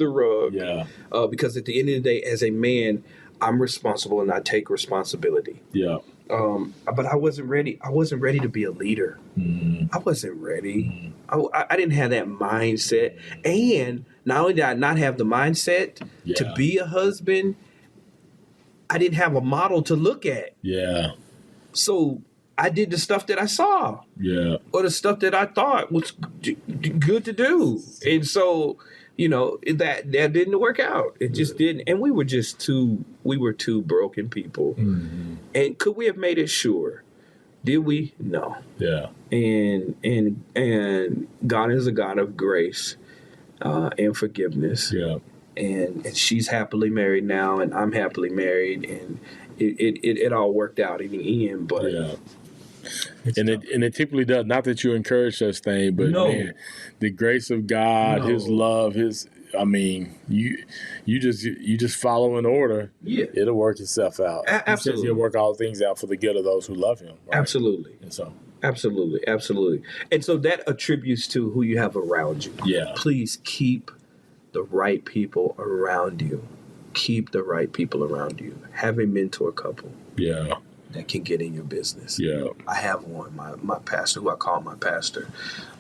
rug. Yeah. Because at the end of the day, as a man, I'm responsible and I take responsibility. Yeah. But I wasn't ready. I wasn't ready to be a leader. I wasn't ready. I didn't have that mindset. And not only did I not have the mindset to be a husband, I didn't have a model to look at. Yeah. So I did the stuff that I saw. Yeah. Or the stuff that I thought was good to do. And so, that didn't work out. It just didn't. And we were two broken people. And could we have made it? Sure. Did we? No. Yeah. And God is a God of grace and forgiveness. Yeah. And she's happily married now, and I'm happily married, and it all worked out in the end. But and it typically does. Not that you encourage such things, but man, the grace of God, His love, you just follow in order. Yeah, it'll work itself out. Absolutely, He'll work all things out for the good of those who love Him. Right? Absolutely, and so. Absolutely. And so that attributes to who you have around you. Yeah. Please keep the right people around you. Keep the right people around you. Have a mentor couple. Yeah. That can get in your business. Yeah. I have one, my pastor, who I call my pastor.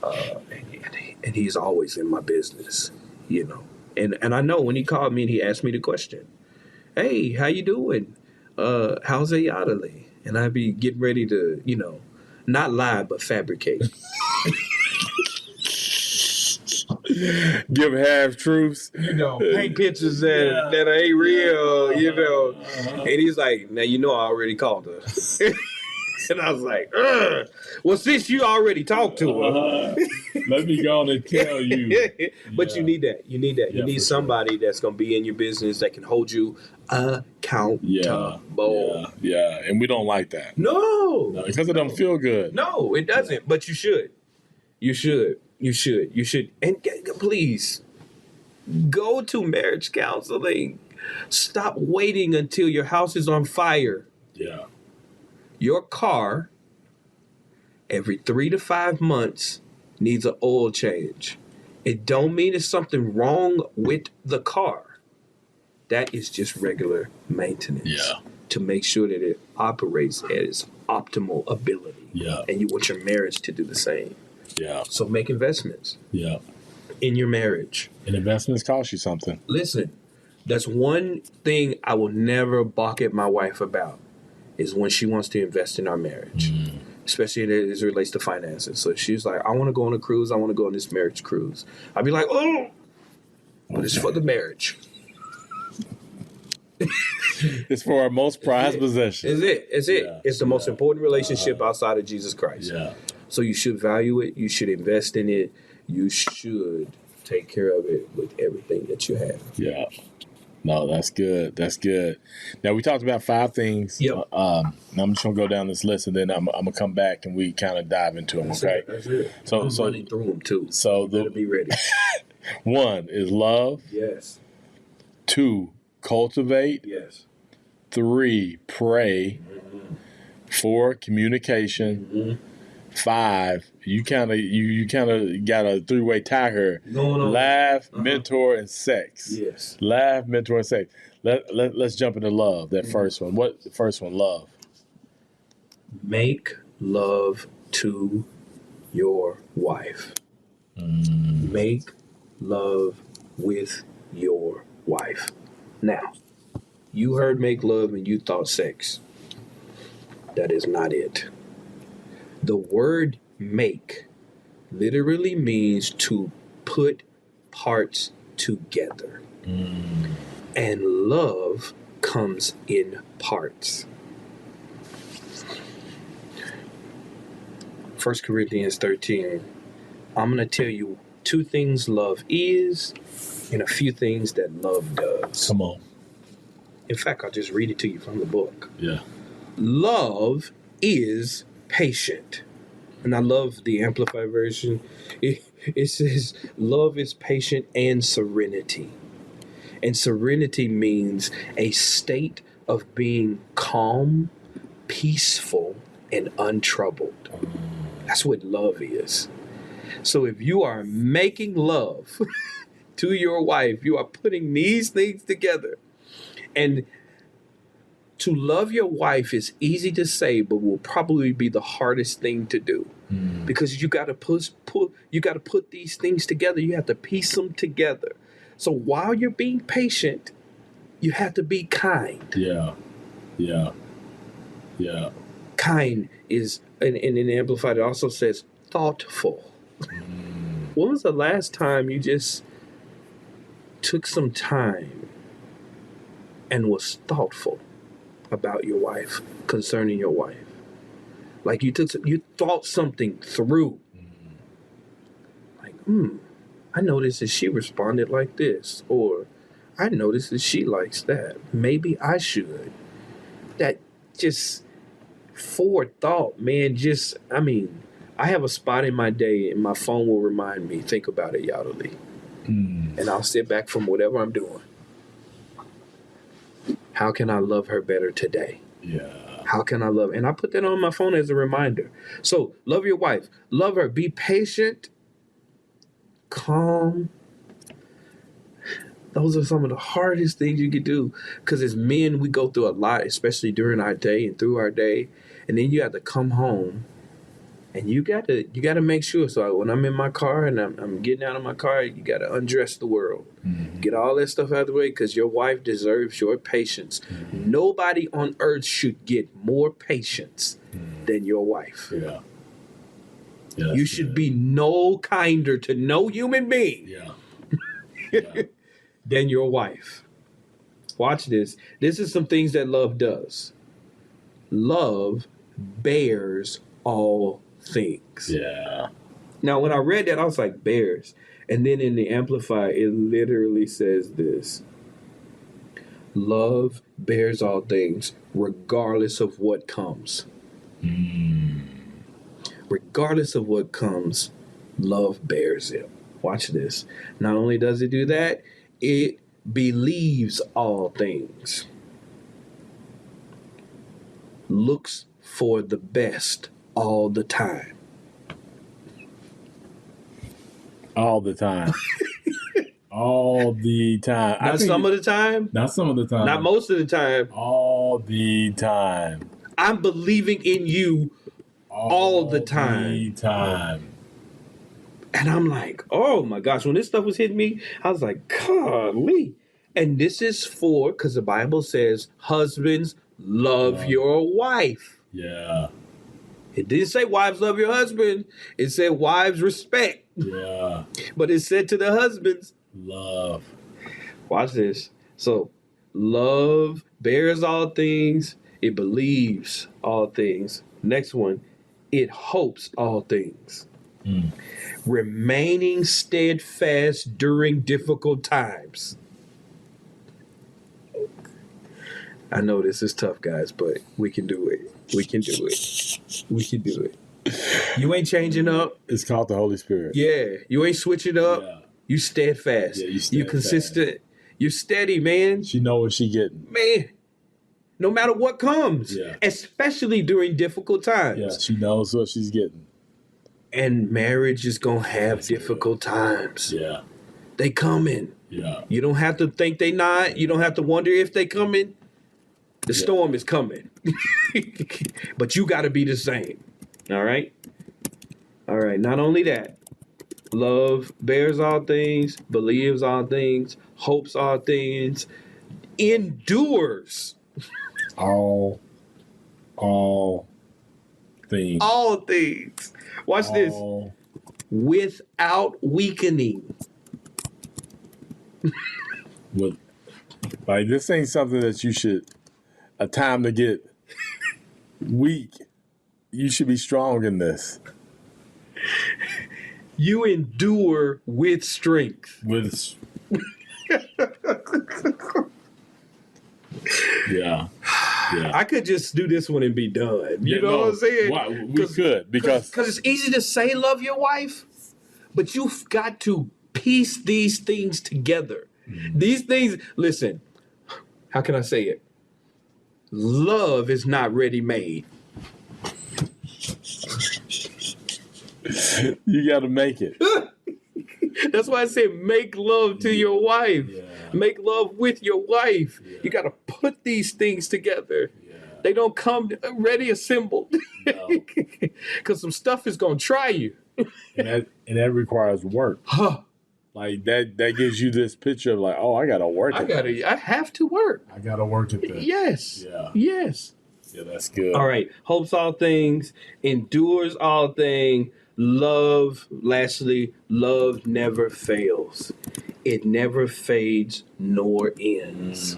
And he's always in my business, And I know when he called me and he asked me the question, hey, how you doing? How's Ayadale? And I'd be getting ready to, not lie, but fabricate. Give half truths. Paint pictures that ain't real, And he's like, now I already called her. And I was like, well, since you already talked to her. Let me go on and tell you. But you need that. You need need somebody sure. That's going to be in your business that can hold you accountable. Yeah. And we don't like that. No. Because it don't feel good. No, it doesn't. But you should. You should. And please, go to marriage counseling. Stop waiting until your house is on fire. Yeah. Your car, every 3 to 5 months, needs an oil change. It don't mean there's something wrong with the car. That is just regular maintenance. Yeah. To make sure that it operates at its optimal ability. Yeah. And you want your marriage to do the same. Yeah. So make investments. Yeah. In your marriage. And investments cost you something. Listen, that's one thing I will never balk at my wife about, is when she wants to invest in our marriage, especially as it relates to finances. So she's like, I want to go on a cruise. I want to go on this marriage cruise. I'd be like, but it's for the marriage. It's for our most prized possession. It's it. Yeah. It's the most important relationship outside of Jesus Christ. Yeah. So you should value it. You should invest in it. You should take care of it with everything that you have. Yeah. No, that's good. Now, we talked about 5 things. Yep. I'm just going to go down this list, and then I'm going to come back and we kind of dive into them, okay? That's it. So running through them, too. So better be ready. 1 is love. Yes. 2, cultivate. Yes. 3, pray. 4, communication. 5, you kind of got a 3-way tie here. Going on. Laugh, mentor, and sex. Yes. Laugh, mentor, and sex. Let's jump into love. That first one. What the first one? Love. Make love to your wife. Make love with your wife. Now, you heard make love and you thought sex. That is not it. The word make literally means to put parts together. And love comes in parts. 1 Corinthians 13. I'm going to tell you 2 things love is and a few things that love does. Come on. In fact, I'll just read it to you from the book. Yeah. Love is patient. And I love the Amplified version. It says love is patient and serenity. And serenity means a state of being calm, peaceful, and untroubled. That's what love is. So if you are making love to your wife, you are putting these things together. And to love your wife is easy to say, but will probably be the hardest thing to do. Because you got to put these things together. You have to piece them together. So while you're being patient, you have to be kind. Yeah. Kind is, and in Amplified, it also says thoughtful. When was the last time you just took some time and was thoughtful about your wife, concerning your wife? Like you thought something through. Like, I noticed that she responded like this, or I noticed that she likes that. Maybe I should. That just forethought, man. I have a spot in my day, and my phone will remind me. Think about it, Yadali. And I'll sit back from whatever I'm doing. How can I love her better today? Yeah. How can I love? And I put that on my phone as a reminder. So love your wife. Love her. Be patient. Calm. Those are some of the hardest things you could do. Because as men, we go through a lot, especially during our day and through our day. And then you have to come home. And you got to make sure. So when I'm in my car and I'm getting out of my car, you got to undress the world. Get all that stuff out of the way, because your wife deserves your patience. Nobody on earth should get more patience than your wife. Yeah. You should be no kinder to no human being than your wife. Watch this. This is some things that love does. Love bears all things. Yeah. Now, when I read that, I was like, bears. And then in the Amplified, it literally says this. Love bears all things, regardless of what comes. Regardless of what comes, love bears it. Watch this. Not only does it do that, it believes all things. Looks for the best all the time. All the time. All the time. Not some of the time. Not some of the time. Not most of the time. All the time. I'm believing in you all the time. All the time. And I'm like, oh my gosh, when this stuff was hitting me, I was like, golly. And this is for, because the Bible says, husbands, love your wife. Yeah. It didn't say wives love your husband. It said wives respect. Yeah. But it said to the husbands, love. Watch this. So, love bears all things. It believes all things. Next one, it hopes all things. Remaining steadfast during difficult times. I know this is tough, guys, but we can do it. We can do it. We can do it. You ain't changing up. It's called the Holy Spirit. Yeah. You ain't switching up. Yeah. You steadfast. Yeah, you consistent. You steady, man. She know what she getting. Man. No matter what comes. Yeah. Especially during difficult times. Yeah, she knows what she's getting. And marriage is going to have difficult times. Yeah. They coming. Yeah. You don't have to think they not. You don't have to wonder if they coming. The storm is coming. But you got to be the same. All right? All right. Not only that, love bears all things, believes all things, hopes all things, endures All things. all things. Watch this. Without weakening. With, like, this ain't something that you should, a time to get weak. You should be strong in this. You endure with strength. With yeah. I could just do this one and be done. You know what I'm saying? Why, we could, because it's easy to say love your wife, but you've got to piece these things together. Mm-hmm. These things, listen, how can I say it? Love is not ready-made. You got to make it. That's why I said make love to your wife. Yeah. Make love with your wife. Yeah. You got to put these things together. Yeah. They don't come ready assembled. Because some stuff is going to try you. and that requires work. Huh. Like that gives you this picture of like, oh, I got to work at this. I have to work. I got to work at this. Yes. Yeah. Yes. Yeah, that's good. All right. Hopes all things, endures all things. Love, lastly, love never fails. It never fades nor ends.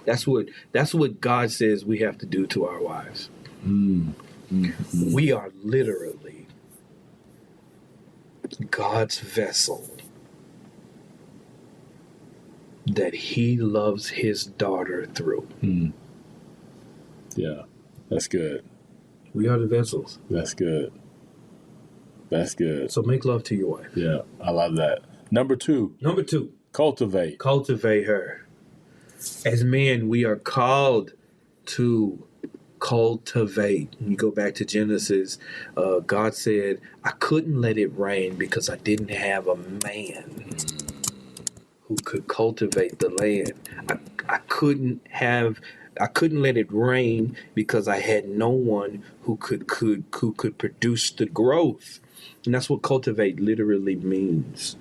That's what God says we have to do to our wives. We are literally God's vessel that he loves his daughter through. Yeah, that's good. We are the vessels. That's good. That's good. So make love to your wife. Yeah, I love that. Number two. Cultivate. Cultivate her. As men, we are called to cultivate. When you go back to Genesis, God said, I couldn't let it rain because I didn't have a man who could cultivate the land. I couldn't let it rain because I had no one who could produce the growth. And that's what cultivate literally means.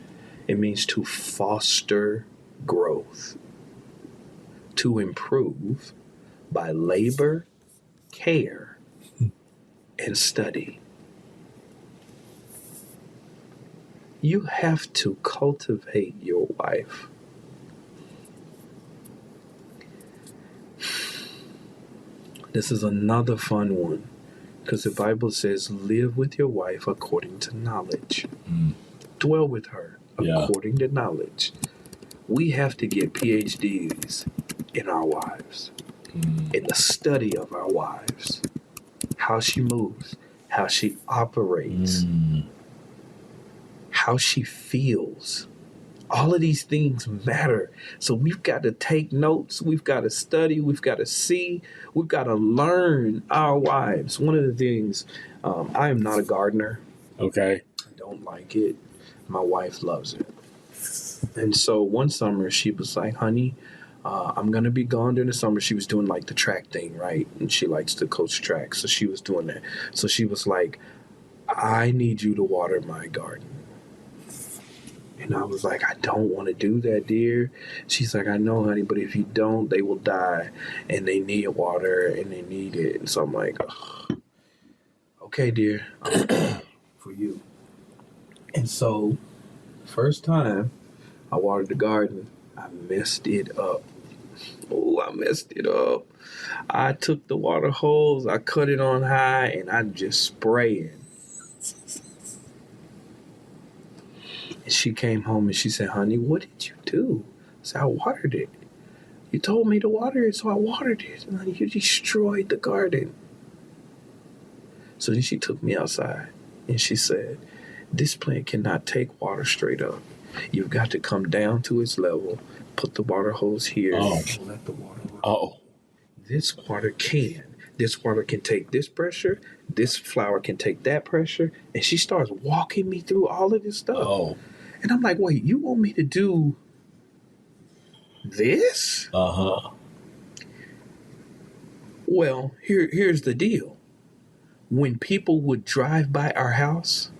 It means to foster growth, to improve by labor, care, and study. You have to cultivate your wife. This is another fun one because the Bible says live with your wife according to knowledge. Dwell with her according to knowledge. We have to get PhDs in our wives, in the study of our wives, how she moves, how she operates, how she feels. All of these things matter. So we've got to take notes. We've got to study. We've got to see. We've got to learn our wives. One of the things, I am not a gardener. Okay. I don't like it. My wife loves it. And so one summer she was like, honey, I'm going to be gone during the summer. She was doing like the track thing, right? And she likes to coach track. So she was doing that. So she was like, I need you to water my garden. And I was like, I don't want to do that, dear. She's like, I know, honey, but if you don't, they will die. And they need water and they need it. And so I'm like, okay, dear, for you. And so, first time I watered the garden, I messed it up. Oh, I messed it up. I took the water hose, I cut it on high, and I just sprayed. And she came home and she said, honey, what did you do? I said, I watered it. You told me to water it, so I watered it. And honey, you destroyed the garden. So then she took me outside and she said, this plant cannot take water straight up. You've got to come down to its level, put the water hose here, and let the water run. This water can. This water can take this pressure, this flour can take that pressure. And she starts walking me through all of this stuff. Oh. And I'm like, wait, you want me to do this? Uh-huh. Well, here's the deal. When people would drive by our house,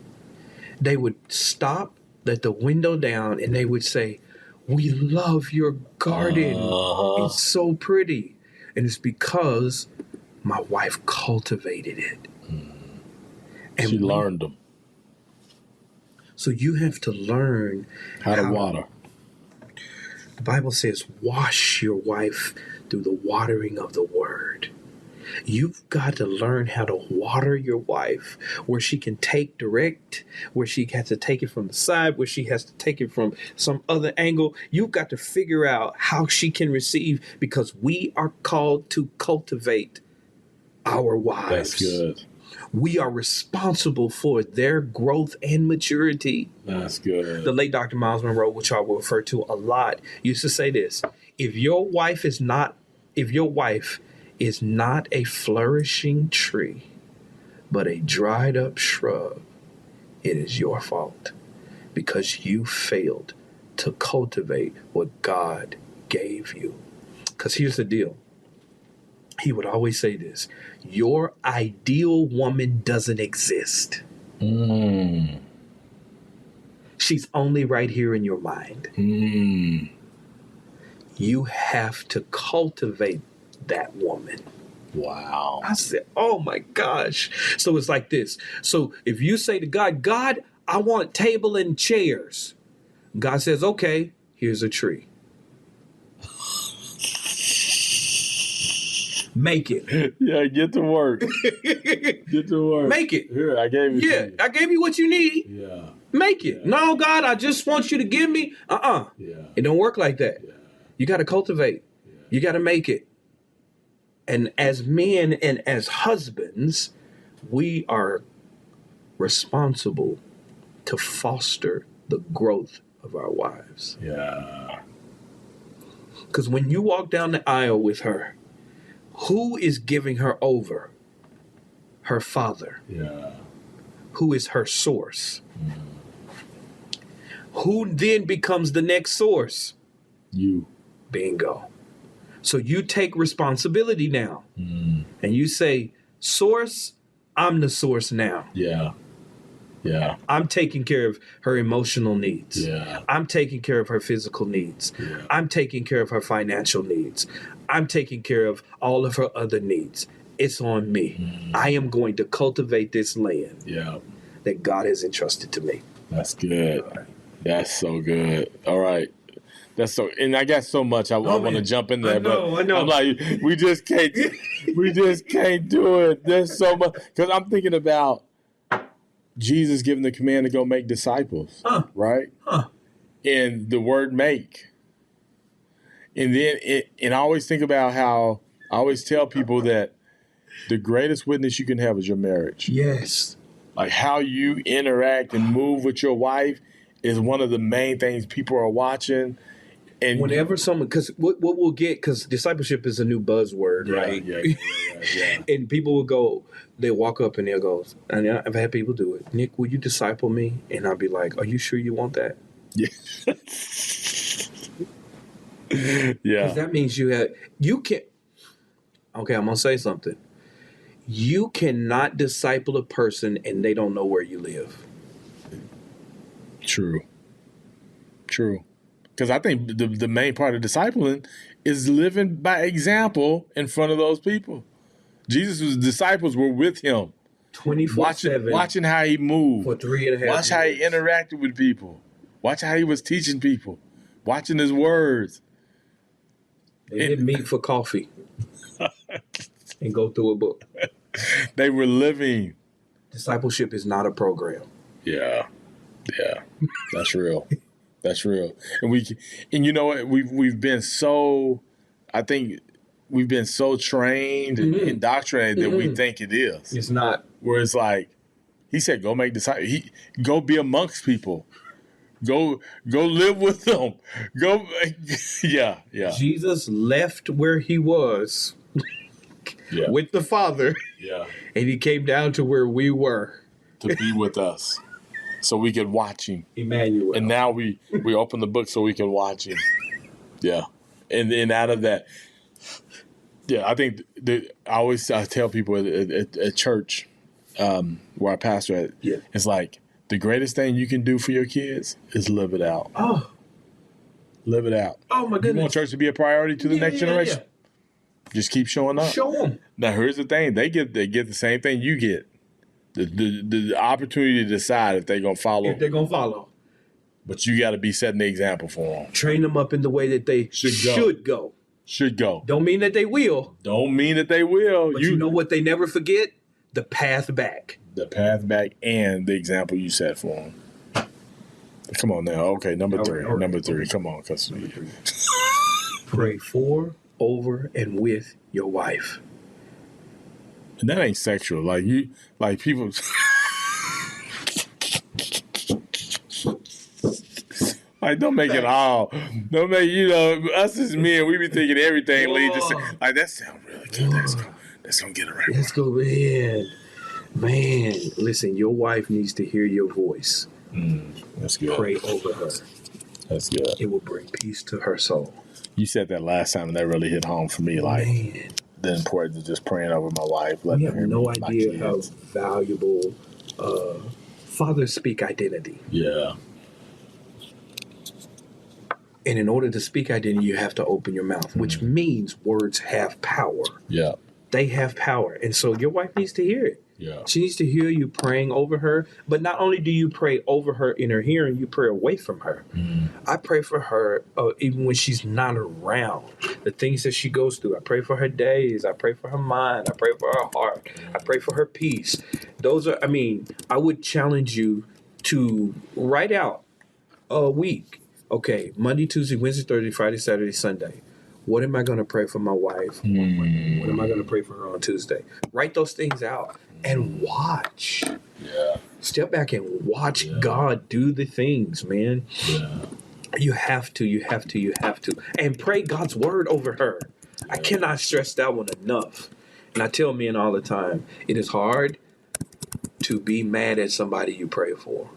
they would stop, let the window down, and they would say, we love your garden. Uh-huh. It's so pretty. And it's because my wife cultivated it. And She learned them. So you have to learn How to water. The Bible says, wash your wife through the watering of the word. You've got to learn how to water your wife where she can take direct, where she has to take it from the side, where she has to take it from some other angle. You've got to figure out how she can receive, because we are called to cultivate our wives. That's good. We are responsible for their growth and maturity. That's good. The late Dr. Miles Monroe, which I will refer to a lot, used to say this: if your wife is not a flourishing tree, but a dried up shrub, it is your fault, because you failed to cultivate what God gave you. Because here's the deal. He would always say this: your ideal woman doesn't exist. She's only right here in your mind. You have to cultivate that woman. Wow. I said, oh my gosh. So it's like this. So if you say to God, God, I want table and chairs. God says, okay, here's a tree. Make it. Yeah, get to work. Get to work. Make it. Here, I gave you. Yeah, I gave you what you need. Yeah. Make it. Yeah. No, God, I just want you to give me. Yeah. It don't work like that. Yeah. You got to cultivate. Yeah. You got to make it. And as men and as husbands, we are responsible to foster the growth of our wives. Yeah. Because when you walk down the aisle with her, who is giving her over? Her father. Yeah. Who is her source? Who then becomes the next source? You. Bingo. So you take responsibility now. And you say, source, I'm the source now. Yeah. Yeah. I'm taking care of her emotional needs. Yeah. I'm taking care of her physical needs. Yeah. I'm taking care of her financial needs. I'm taking care of all of her other needs. It's on me. I am going to cultivate this land that God has entrusted to me. That's good. That's so good. All right. That's so, and I got so much I want to jump in there, I know. I'm like, we just can't do it. There's so much, because I'm thinking about Jesus giving the command to go make disciples, right? And the word "make," and then and I always think about how I always tell people that the greatest witness you can have is your marriage. Yes. Like how you interact and move with your wife is one of the main things people are watching. And whenever someone, because what we'll get, because discipleship is a new buzzword, right? Yeah. And people will go, they'll walk up and they'll go, and I've had people do it. Nick, will you disciple me? And I'll be like, are you sure you want that? Yeah. Because that means you can, okay, I'm going to say something. You cannot disciple a person and they don't know where you live. True. Because I think the main part of discipling is living by example in front of those people. Jesus' disciples were with him. 24/7. Watching how he moved. For 3.5 years. Watch how he interacted with people. Watch how he was teaching people. Watching his words. They didn't meet for coffee and go through a book. They were living. Discipleship is not a program. Yeah. That's real. That's real. And you know what? We've been so, I think we've been so trained and indoctrinated that we think it is. It's not. Where it's like, he said, go make disciples. Go be amongst people. Go live with them. Yeah. Jesus left where he was with the Father. Yeah. And he came down to where we were. To be with us. So we could watch him. Emmanuel. And now we open the book so we can watch him. Yeah. And then out of that, I think I tell people at church where I pastor at, it's like the greatest thing you can do for your kids is live it out. Oh. Live it out. Oh, my goodness. You want church to be a priority to the next generation? Yeah. Just keep showing up. Show them. Now, here's the thing. They get the same thing you get. The opportunity to decide if they're going to follow. If they're going to follow. But you got to be setting the example for them. Train them up in the way that they should go. Should go. Don't mean that they will. Don't mean that they will. But you know what they never forget? The path back. The path back and the example you set for them. Come on now. Okay, number three. Right. Number three. Come on. Pray for, over, and with your wife. And that ain't sexual. Like people. Like, don't make it all. Don't make, us as men, we be thinking everything leads to sex. Like, that sounds really good. Let's go get it right. Let's go, man. Listen, your wife needs to hear your voice. That's good. Pray over her. That's good. It will bring peace to her soul. You said that last time, and that really hit home for me. Like, the importance of just praying over my wife. You have no idea how valuable fathers speak identity. Yeah. And in order to speak identity, you have to open your mouth, which means words have power. Yeah. They have power. And so your wife needs to hear it. Yeah. She needs to hear you praying over her. But not only do you pray over her in her hearing, you pray away from her. I pray for her even when she's not around. The things that she goes through. I pray for her days. I pray for her mind. I pray for her heart. I pray for her peace. I would challenge you to write out a week. Okay, Monday, Tuesday, Wednesday, Thursday, Friday, Saturday, Sunday. What am I going to pray for my wife on Monday? What am I going to pray for her on Tuesday? Write those things out and watch. Yeah. Step back and watch God do the things, man. Yeah. You have to. And pray God's word over her. I cannot stress that one enough. And I tell men all the time, it is hard to be mad at somebody you pray for.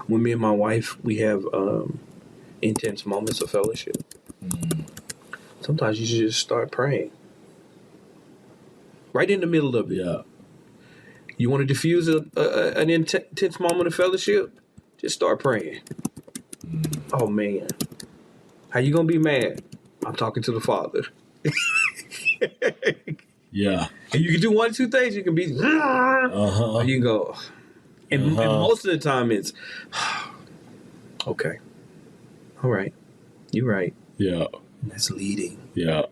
When me and my wife, we have intense moments of fellowship. Sometimes you should just start praying. Right in the middle of it. Yeah. You want to diffuse an intense moment of fellowship? Just start praying. Oh, man. How you going to be mad? I'm talking to the Father. Yeah. And you can do one of two things. You can be, or you can go, and most of the time it's, okay. All right. You're right. Yeah. That's leading. Yeah.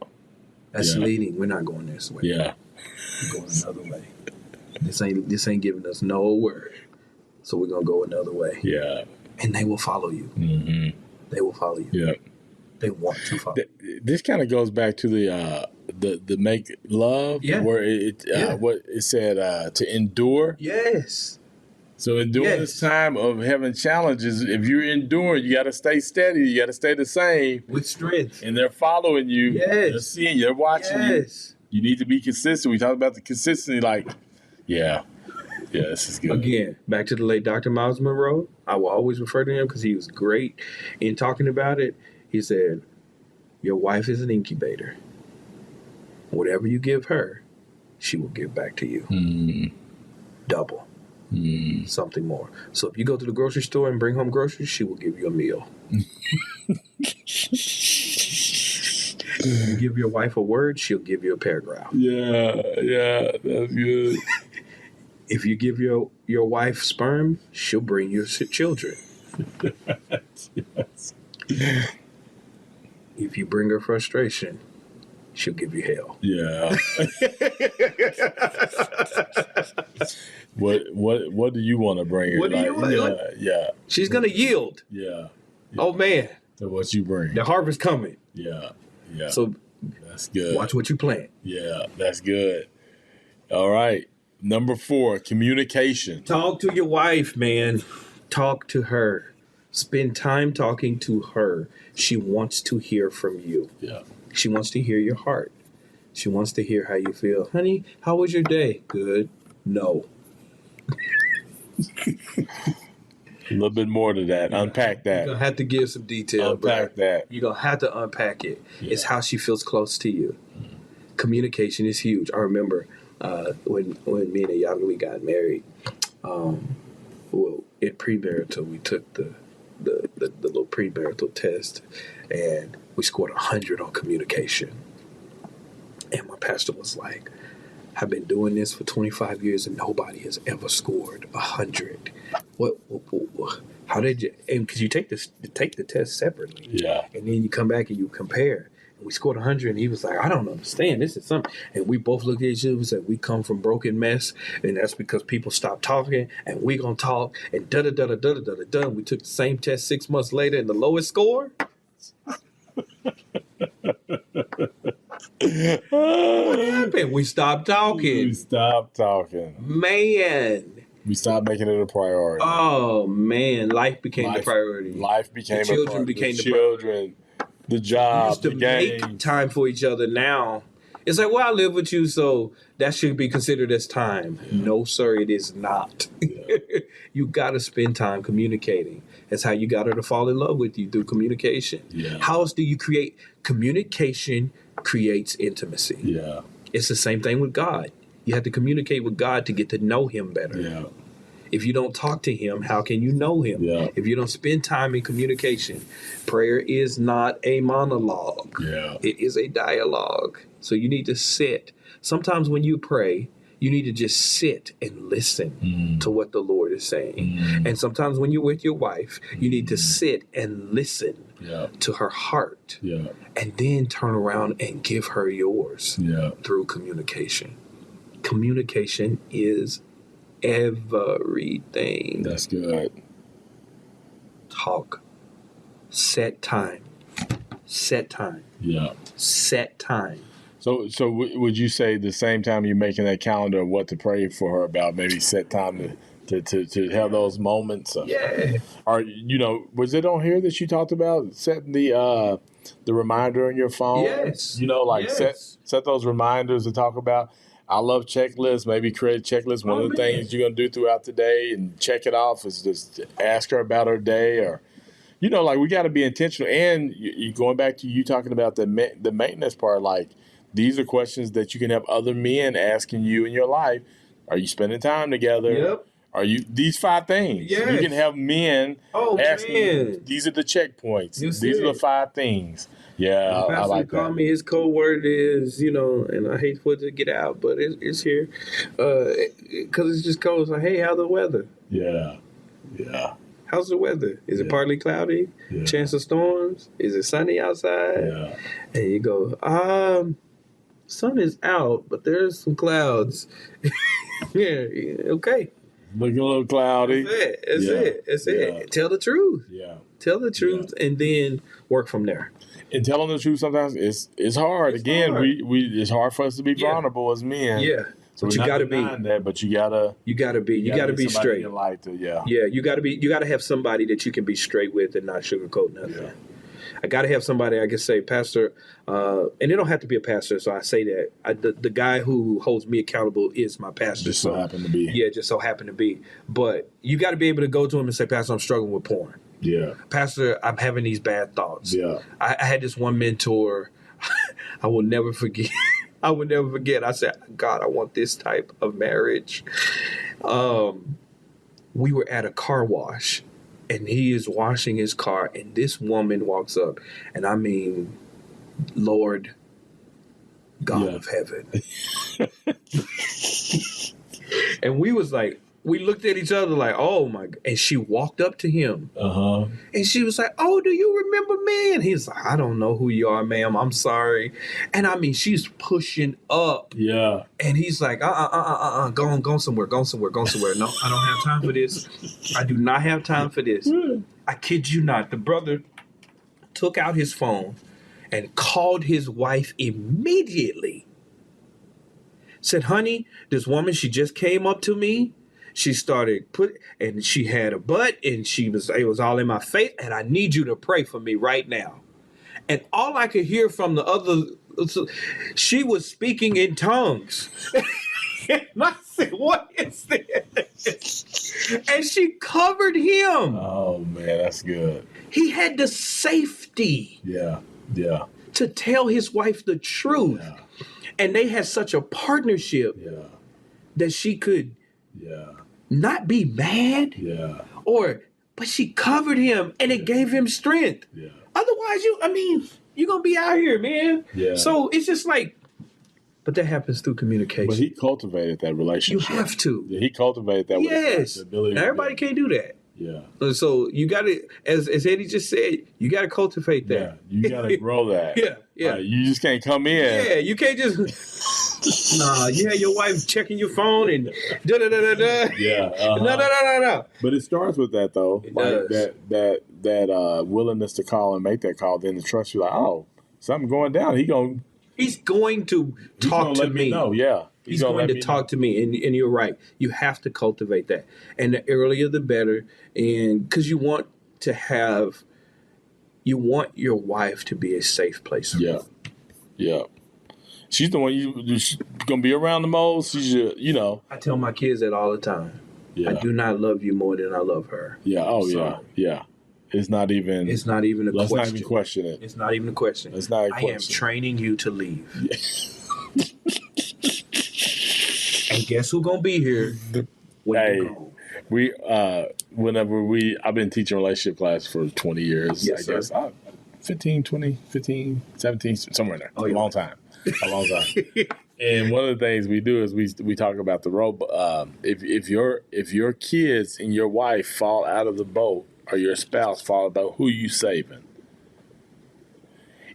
That's leading. We're not going this way. Yeah. We're going another way. This ain't giving us no word. So we're going to go another way. Yeah. And they will follow you. They will follow you. Yeah. They want to follow. This kind of goes back to the make love, where what it said to endure. Yes. So during this time of having challenges, if you're enduring, you got to stay steady. You got to stay the same with strength. And they're following you. Yes. They're seeing you. They're watching you. You need to be consistent. We talked about the consistency. This is good. Again, back to the late Dr. Miles Monroe. I will always refer to him because he was great in talking about it. He said, your wife is an incubator. Whatever you give her, she will give back to you. Double. Something more. So if you go to the grocery store and bring home groceries, she will give you a meal. If you give your wife a word, she'll give you a paragraph. Yeah, that's good. If you give your wife sperm, she'll bring you children. Yes. If you bring her frustration, she'll give you hell. Yeah. What do you want to bring her? What do you want? Yeah. She's gonna yield. Yeah. Oh man. So what you bring? The harvest coming. Yeah. So that's good. Watch what you plant. Yeah, that's good. All right. Number 4, communication. Talk to your wife, man. Talk to her. Spend time talking to her. She wants to hear from you. Yeah. She wants to hear your heart. She wants to hear how you feel. Honey, how was your day? Good. No. A little bit more to that. Unpack You're that. going to have to give some detail, Unpack bro. that. You're going to have to unpack it. Yeah. It's how she feels close to you. Communication is huge. I remember when me and Ayaga, we got married, well, in premarital, we took the little premarital test, and we scored 100 on communication. And my pastor was like, I've been doing this for 25 years and nobody has ever scored 100. What how did you? And because you take the test separately, Yeah. and then you come back and you compare. And we scored 100, and he was like, I don't understand. This is something. And we both looked at each other and said, we come from broken mess, and that's because people stopped talking, and we gonna talk, and da da da da da da da da. We took the same test 6 months later, and the lowest score. What happened? We stopped talking. We stopped talking. Man. We stopped making it a priority. Oh man, life became the priority. Life became the children became the children, the job, we used to the game. make time for each other. Now it's like, well, I live with you, so that should be considered as time. Yeah. No, sir, it is not. Yeah. You got to spend time communicating. That's how you got her to fall in love with you, through communication. Yeah. How else do you create communication? Creates intimacy. Yeah. It's the same thing with God. You have to communicate with God to get to know him better. Yeah. If you don't talk to him, how can you know him? Yeah. If you don't spend time in communication, prayer is not a monologue. Yeah. It is a dialogue. So you need to sit. Sometimes when you pray, you need to just sit and listen to what the Lord is saying. And sometimes when you're with your wife, you need to sit and listen to her heart. Yeah. And then turn around and give her yours through communication. Communication is everything. That's good. Talk. Set time. Set time. Yeah. Set time. So would you say the same time you're making that calendar of what to pray for her about, maybe set time to have those moments? Yeah. Or, was it on here that you talked about setting the reminder on your phone? Yes. Set those reminders to talk about. I love checklists. Maybe create a checklist. One of the things you're going to do throughout the day and check it off is just ask her about her day, or, we got to be intentional. And you going back to you talking about the maintenance part, like, these are questions that you can have other men asking you in your life. Are you spending time together? Yep. Are you these 5 things? Yes. You can have men asking. These are the checkpoints. These are the 5 things. Yeah, I like that. Call me. His code word is, and I hate for it to get out, but it's here, because it's just cold. It's like, hey, how's the weather? Yeah, yeah. How's the weather? Is it partly cloudy? Yeah. Chance of storms? Is it sunny outside? Yeah. And you go, sun is out, but there's some clouds. Yeah, okay. Looking a little cloudy. That's it. Tell the truth. Yeah. Tell the truth and then work from there. And telling the truth sometimes it's hard. Again, hard. It's hard for us to be vulnerable as men. Yeah. So but you gotta be that, but you gotta be straight. You like to, you gotta have somebody that you can be straight with and not sugarcoat nothing. Yeah. I gotta have somebody I can say, Pastor, and it don't have to be a pastor, so I say that. The guy who holds me accountable is my pastor. Just so happen to be. Yeah, just so happen to be. But you gotta be able to go to him and say, Pastor, I'm struggling with porn. Yeah. Pastor, I'm having these bad thoughts. Yeah. I had this one mentor I will never forget. I said, God, I want this type of marriage. We were at a car wash, and he is washing his car, and this woman walks up, and I mean, Lord God of heaven. And we was like, we looked at each other like, oh my God. And she walked up to him. Uh-huh. And she was like, oh, do you remember me? And he's like, I don't know who you are, ma'am. I'm sorry. And I mean, she's pushing up. Yeah. And he's like, go somewhere. No, I don't have time for this. I do not have time for this. I kid you not. The brother took out his phone and called his wife immediately. Said, honey, this woman, she just came up to me. She started and she had a butt, and it was all in my face, and I need you to pray for me right now. And all I could hear from the other she was speaking in tongues. And I said, what is this? And she covered him. Oh man, that's good. He had the safety Yeah. to tell his wife the truth. Yeah. And they had such a partnership Yeah. that she could Yeah. not be mad Yeah. but she covered him and it gave him strength. Yeah. Otherwise, you're going to be out here, man. Yeah. So it's just like, but that happens through communication. But he cultivated that You relationship. have to. Yeah, he cultivated that with Yes. the ability. Now, everybody can't do that. Yeah. So you got to, as Eddie just said, you got to cultivate Yeah. that. You got to grow that. Yeah. You just can't come in. Yeah, you can't just, you had your wife checking your phone and da-da-da-da-da. Yeah. Uh-huh. No. But it starts with that though. It like does. that willingness to call and make that call, then the trust you like, oh, something going down. He's going to he's talk gonna to let me know. Yeah. He's going to talk to me, and you're right. You have to cultivate that, and the earlier the better. And because you want your wife to be a safe place for you. Yeah. She's the one you're gonna be around the most. She's I tell my kids that all the time. Yeah. I do not love you more than I love her. Yeah. Oh So, yeah. It's not even. It's not even a let's question. not even question it. It's not even a question. It's not a I am question. training you to leave. And guess who's gonna be here when Hey. you go? I've been teaching relationship class for 20 years. Yes, I guess. 15, 17, somewhere in there. Oh, A yeah. long time. And one of the things we do is we talk about the rope. If your kids and your wife fall out of the boat, or your spouse fall about who you saving.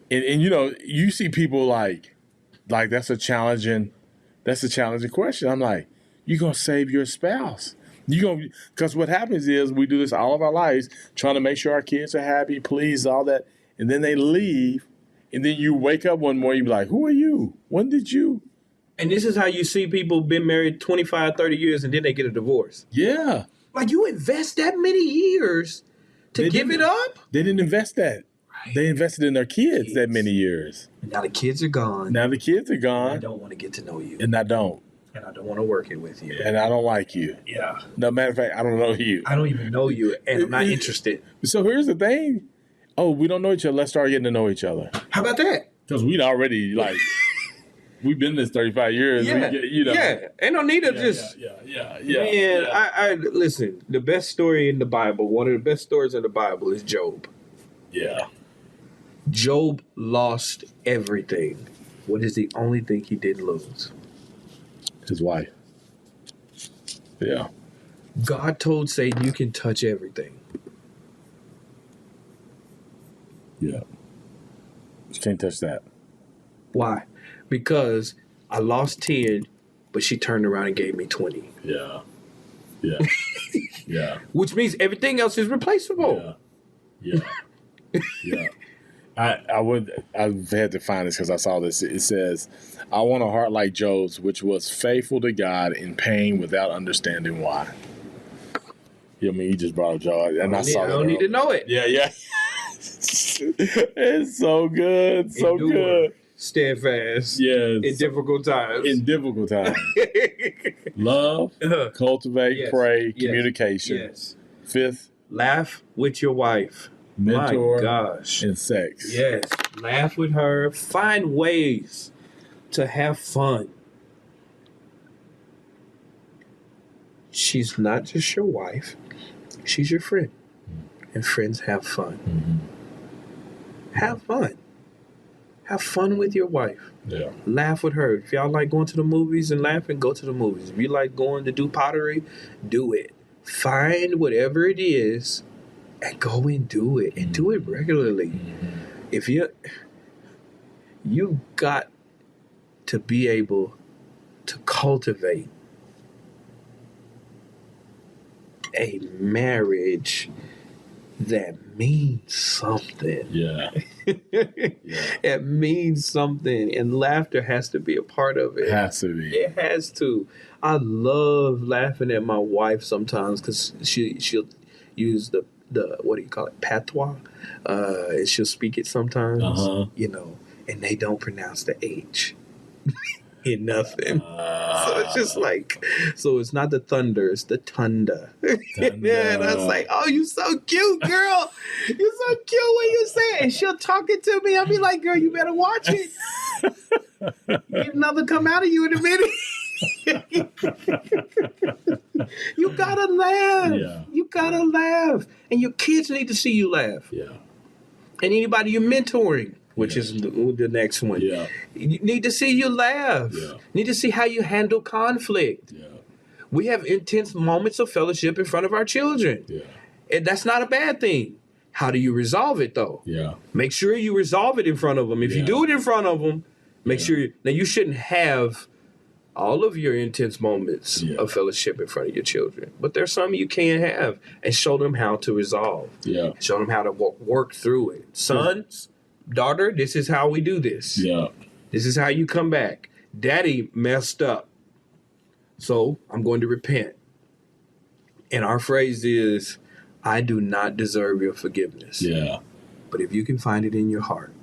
And you see people like that's a challenging question. I'm like, you gonna save your spouse. Because what happens is we do this all of our lives, trying to make sure our kids are happy, pleased, all that, and then they leave, and then you wake up one morning, you be like, who are you? When did you? And this is how you see people been married 25, 30 years and then they get a divorce. Yeah. Like, you invest that many years to give it up? They didn't invest that. Right. They invested in their kids that many years. And now the kids are gone. Now the kids are I gone, don't want to get to know you. and I don't. And I don't want to work it with you. And I don't like you. Yeah. No, matter of fact, I don't know you. I don't even know you, and I'm not interested. So here's the thing. Oh, we don't know each other. Let's start getting to know each other. How about that? Because we'd already, we've been this 35 years. Yeah. Yeah. Ain't no need to just... Yeah. Man, I listen, the best story in the Bible, one of the best stories in the Bible is Job. Yeah. Job lost everything. What is the only thing he didn't lose? His wife. Yeah. God told Satan, you can touch everything. Yeah. You can't touch that. Why? Because I lost 10, but she turned around and gave me 20. Yeah. Yeah. Which means everything else is replaceable. Yeah. I've had to find this because I saw this. It says, I want a heart like Job's, which was faithful to God in pain without understanding why. You just brought up Job. And I saw I that. don't need to know it. Yeah. It's so good. So Endure. good. Steadfast. Yes. In difficult times. In difficult times. Love, cultivate, Yes. pray, Yes. communication. Yes. Fifth, Laugh with your wife. mentor, My gosh. and sex. Yes. Laugh with her. Find ways to have fun. She's not just your wife. She's your friend. And friends have fun. Mm-hmm. Have fun. Have fun with your wife. Yeah. Laugh with her. If y'all like going to the movies and laughing, go to the movies. If you like going to do pottery, do it. Find whatever it is and go and do it. And do it regularly. Mm-hmm. If you got to be able to cultivate a marriage that means something. Yeah. It means something, and laughter has to be a part of it. It has to be. It has to. I love laughing at my wife sometimes because she'll use the what do you call it, patois, and she'll speak it sometimes. Uh-huh. and they don't pronounce the H in nothing. So it's just like, so it's not the thunder, it's the tunda. Yeah, and I was like, oh, you so cute, girl. You're so cute when you say it. And she'll talk it to me. I'll be like, girl, you better watch it. Get another come out of you in a minute. You gotta laugh. Yeah. You gotta laugh. And your kids need to see you laugh. Yeah. And anybody you're mentoring, which is the next one. Yeah. You need to see you laugh. Yeah. Need to see how you handle conflict. Yeah. We have intense moments of fellowship in front of our children. Yeah. And that's not a bad thing. How do you resolve it, though? Yeah. Make sure you resolve it in front of them. If you do it in front of them, make sure now you shouldn't have all of your intense moments of fellowship in front of your children. But there's some you can have, and show them how to resolve. Yeah. Show them how to work through it. Sons, daughter, this is how we do this. Yeah. This is how you come back. Daddy messed up, so I'm going to repent. And our phrase is, I do not deserve your forgiveness. Yeah. But if you can find it in your heart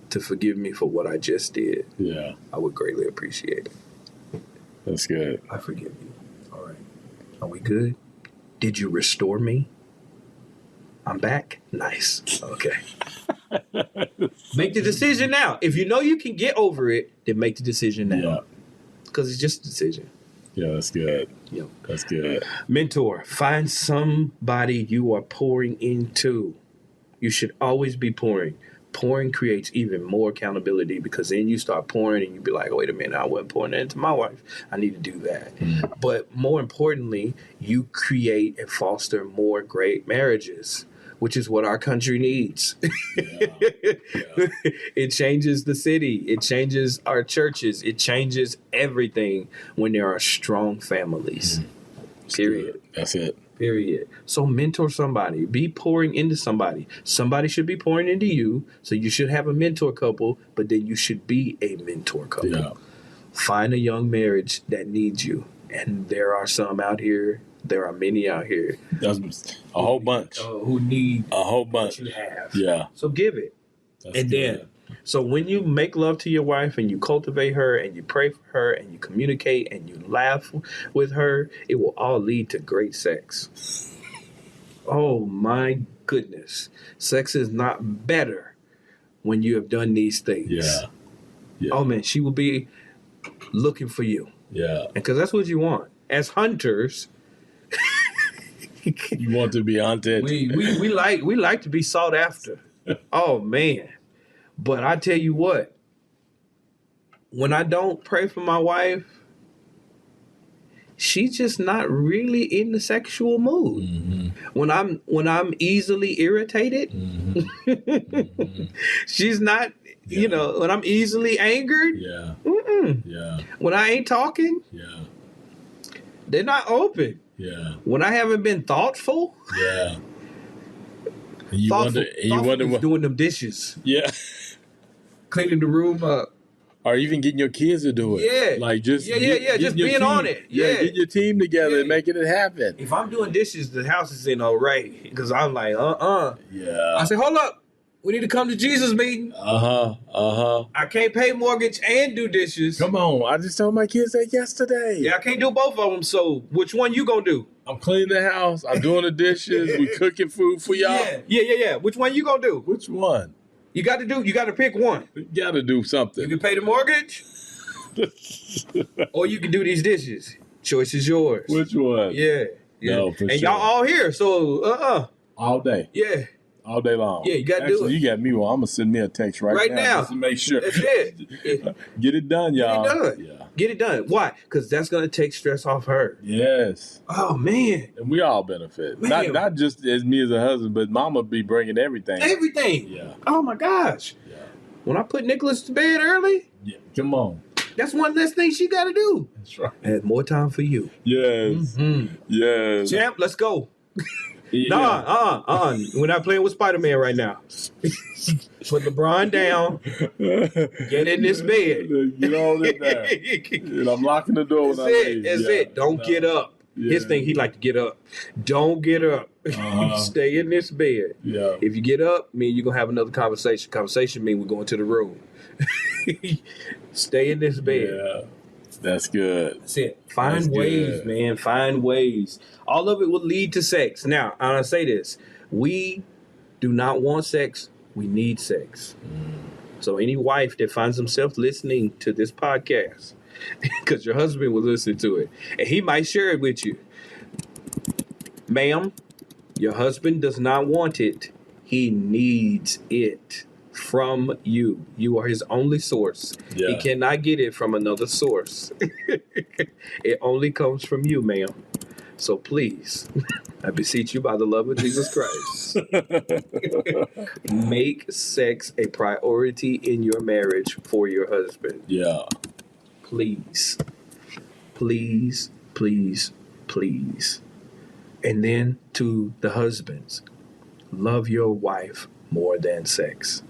to forgive me for what I just did, I would greatly appreciate it. That's good. I forgive you. All right. Are we good? Did you restore me? I'm back? Nice. Okay. Make the decision now. If you know you can get over it, then make the decision now. Yeah. Because it's just a decision. Yeah, that's good. Yep. That's good. Mentor, find somebody you are pouring into. You should always be pouring. Pouring creates even more accountability, because then you start pouring and you be like, oh, wait a minute, I wasn't pouring that into my wife. I need to do that. But more importantly, you create and foster more great marriages, which is what our country needs. It changes the city. It changes our churches. It changes everything when there are strong families. Period. That's it. Period. So mentor somebody. Be pouring into somebody. Somebody should be pouring into you. So you should have a mentor couple, but then you should be a mentor couple. Yeah. Find a young marriage that needs you. And there are some out here. There are many out here. That's a whole bunch. Who need a whole bunch. what you have. Yeah. So give it. That's and good. then, so when you make love to your wife and you cultivate her and you pray for her and you communicate and you laugh with her, it will all lead to great sex. Oh my goodness. Sex is not better when you have done these things. Yeah. Oh man, she will be looking for you. Yeah. And because that's what you want. As hunters, You want to be hunted. we like to be sought after. Oh man. But I tell you what, when I don't pray for my wife, she's just not really in the sexual mood. Mm-hmm. When I'm easily irritated, mm-hmm. She's not, you know, when I'm easily angered, when I ain't talking, they're not open. When I haven't been thoughtful, You wonder what doing them dishes. Cleaning the room up. Or even getting your kids to do it. Just just being on it. Get your team together and making it happen. If I'm doing dishes, the house is in array because I'm like, I say, hold up, we need to come to Jesus meeting. I can't pay mortgage and do dishes. Come on, I just told my kids that yesterday. Yeah, I can't do both of them. So which one you gonna do? I'm cleaning the house. I'm doing the dishes. We cooking food for y'all. Yeah. Which one you gonna do? Which one? You got to pick one. You got to do something. You can pay the mortgage, or you can do these dishes. Choice is yours. Which one? Yeah. No, for and sure. y'all all here, so all day. Yeah. All day long. Yeah, you got to do it. You got me one. I'm going to send me a text right now. Just to make sure. That's it. Get it done, y'all. Get it done. Yeah. Get it done. Why? Because that's going to take stress off her. Yes. Oh, man. And we all benefit. Man. Not just as me as a husband, but mama be bringing everything. Everything. Yeah. Oh, my gosh. Yeah. When I put Nicholas to bed early, come on. That's one less thing she got to do. That's right. And more time for you. Yes. Mm-hmm. Yes. Champ, let's go. We're not playing with Spider-Man right now. Put LeBron down. Get in this bed. Get on in there. And I'm locking the door when I leave. That's it. Don't get up. His thing, he like to get up. Don't get up. Stay in this bed. Yeah. If you get up, mean you're going to have another conversation. Conversation mean we're going to the room. Stay in this bed. Yeah. That's good. That's it. Find That's ways, good. man. Find ways. All of it will lead to sex. Now, I'm going to say this. We do not want sex. We need sex. So any wife that finds himself listening to this podcast, because your husband will listen to it, and he might share it with you. Ma'am, your husband does not want it. He needs it from you. You are his only source. Yeah. He cannot get it from another source. It only comes from you, ma'am. So please, I beseech you by the love of Jesus Christ, make sex a priority in your marriage for your husband. Yeah. Please. Please, please, please. And then to the husbands, love your wife more than sex.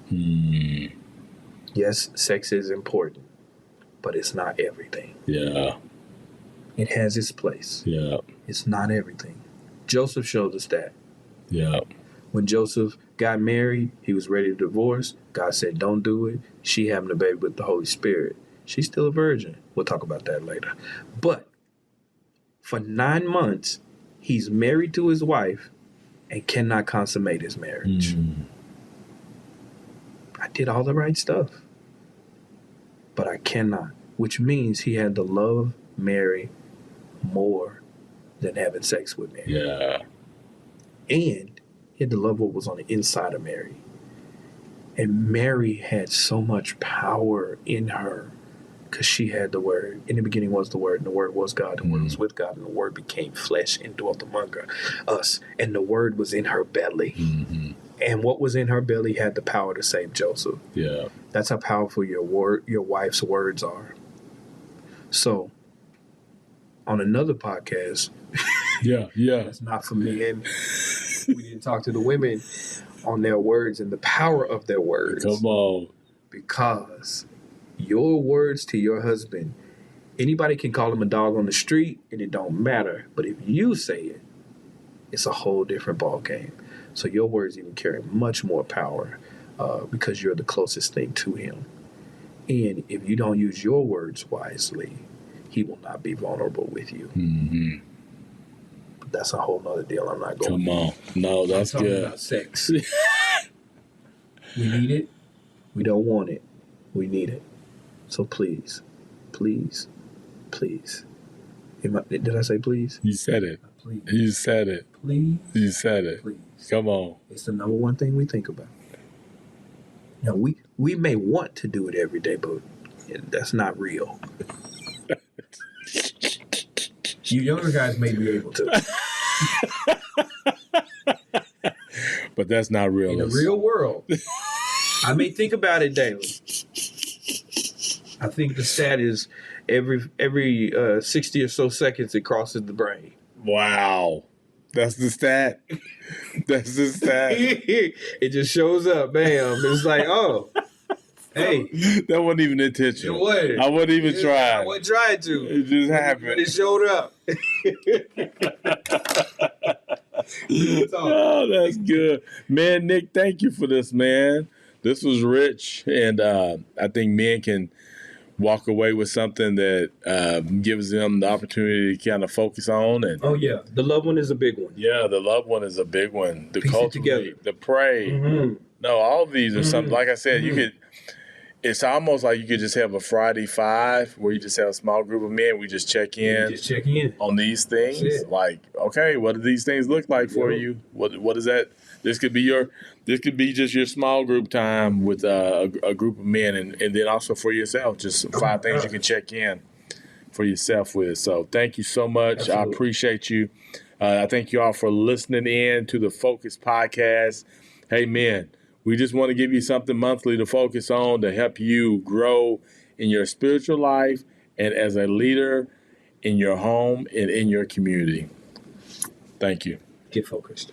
Yes, sex is important, but it's not everything. Yeah. It has its place. Yeah. It's not everything. Joseph showed us that. Yeah. When Joseph got married, he was ready to divorce. God said, don't do it. She having a baby with the Holy Spirit. She's still a virgin. We'll talk about that later. But for 9 months, he's married to his wife and cannot consummate his marriage. I did all the right stuff, but I cannot, which means he had to love Mary more than having sex with Mary. Yeah. And he had to love what was on the inside of Mary. And Mary had so much power in her because she had the Word. In the beginning was the Word, and the Word was God, and the Word was with God, and the Word became flesh and dwelt among us. And the Word was in her belly. And what was in her belly had the power to save Joseph. Yeah. That's how powerful your wife's words are. So, on another podcast, Yeah. that's not for me, and we didn't talk to the women on their words and the power of their words. Come on. Because your words to your husband, anybody can call him a dog on the street, and it don't matter. But if you say it, it's a whole different ball game. So your words even carry much more power because you're the closest thing to him. And if you don't use your words wisely, he will not be vulnerable with you. But that's a whole nother deal. I'm not going. Come on. No, that's I'm talking good. about sex. We need it. We don't want it. We need it. So please, please, please. Did I say please? You said it. Please. You said it. Please. You said it. Please. Come on. It's the number one thing we think about. Now, we may want to do it every day, but that's not real. You younger guys may be able to. But that's not real. In the real world, I may think about it daily. I think the stat is every 60 or so seconds it crosses the brain. Wow. That's the stat. That's the stat. It just shows up, bam. It's like, oh, hey. That wasn't even intentional. It wasn't. I wasn't even trying. I wasn't trying to. It just happened. But it showed up. Oh, that's good. Man, Nick, thank you for this, man. This was rich, and I think men can walk away with something that gives them the opportunity to kind of focus on. And oh, yeah. The loved one is a big one. yeah, the loved one is a big one. The Piece it cultivate, together. the pray. No, all of these are something, like I said, you could, it's almost like you could just have a Friday 5 where you just have a small group of men. We just check in. Just checking in. On these things. That's it. Like, okay, what do these things look like for you? What is that? This could be just your small group time with a group of men, and then also for yourself, just 5 things you can check in for yourself with. So thank you so much. Absolutely. I appreciate you. I thank you all for listening in to the Focus Podcast. Hey, men, we just want to give you something monthly to focus on to help you grow in your spiritual life and as a leader in your home and in your community. Thank you. Get focused.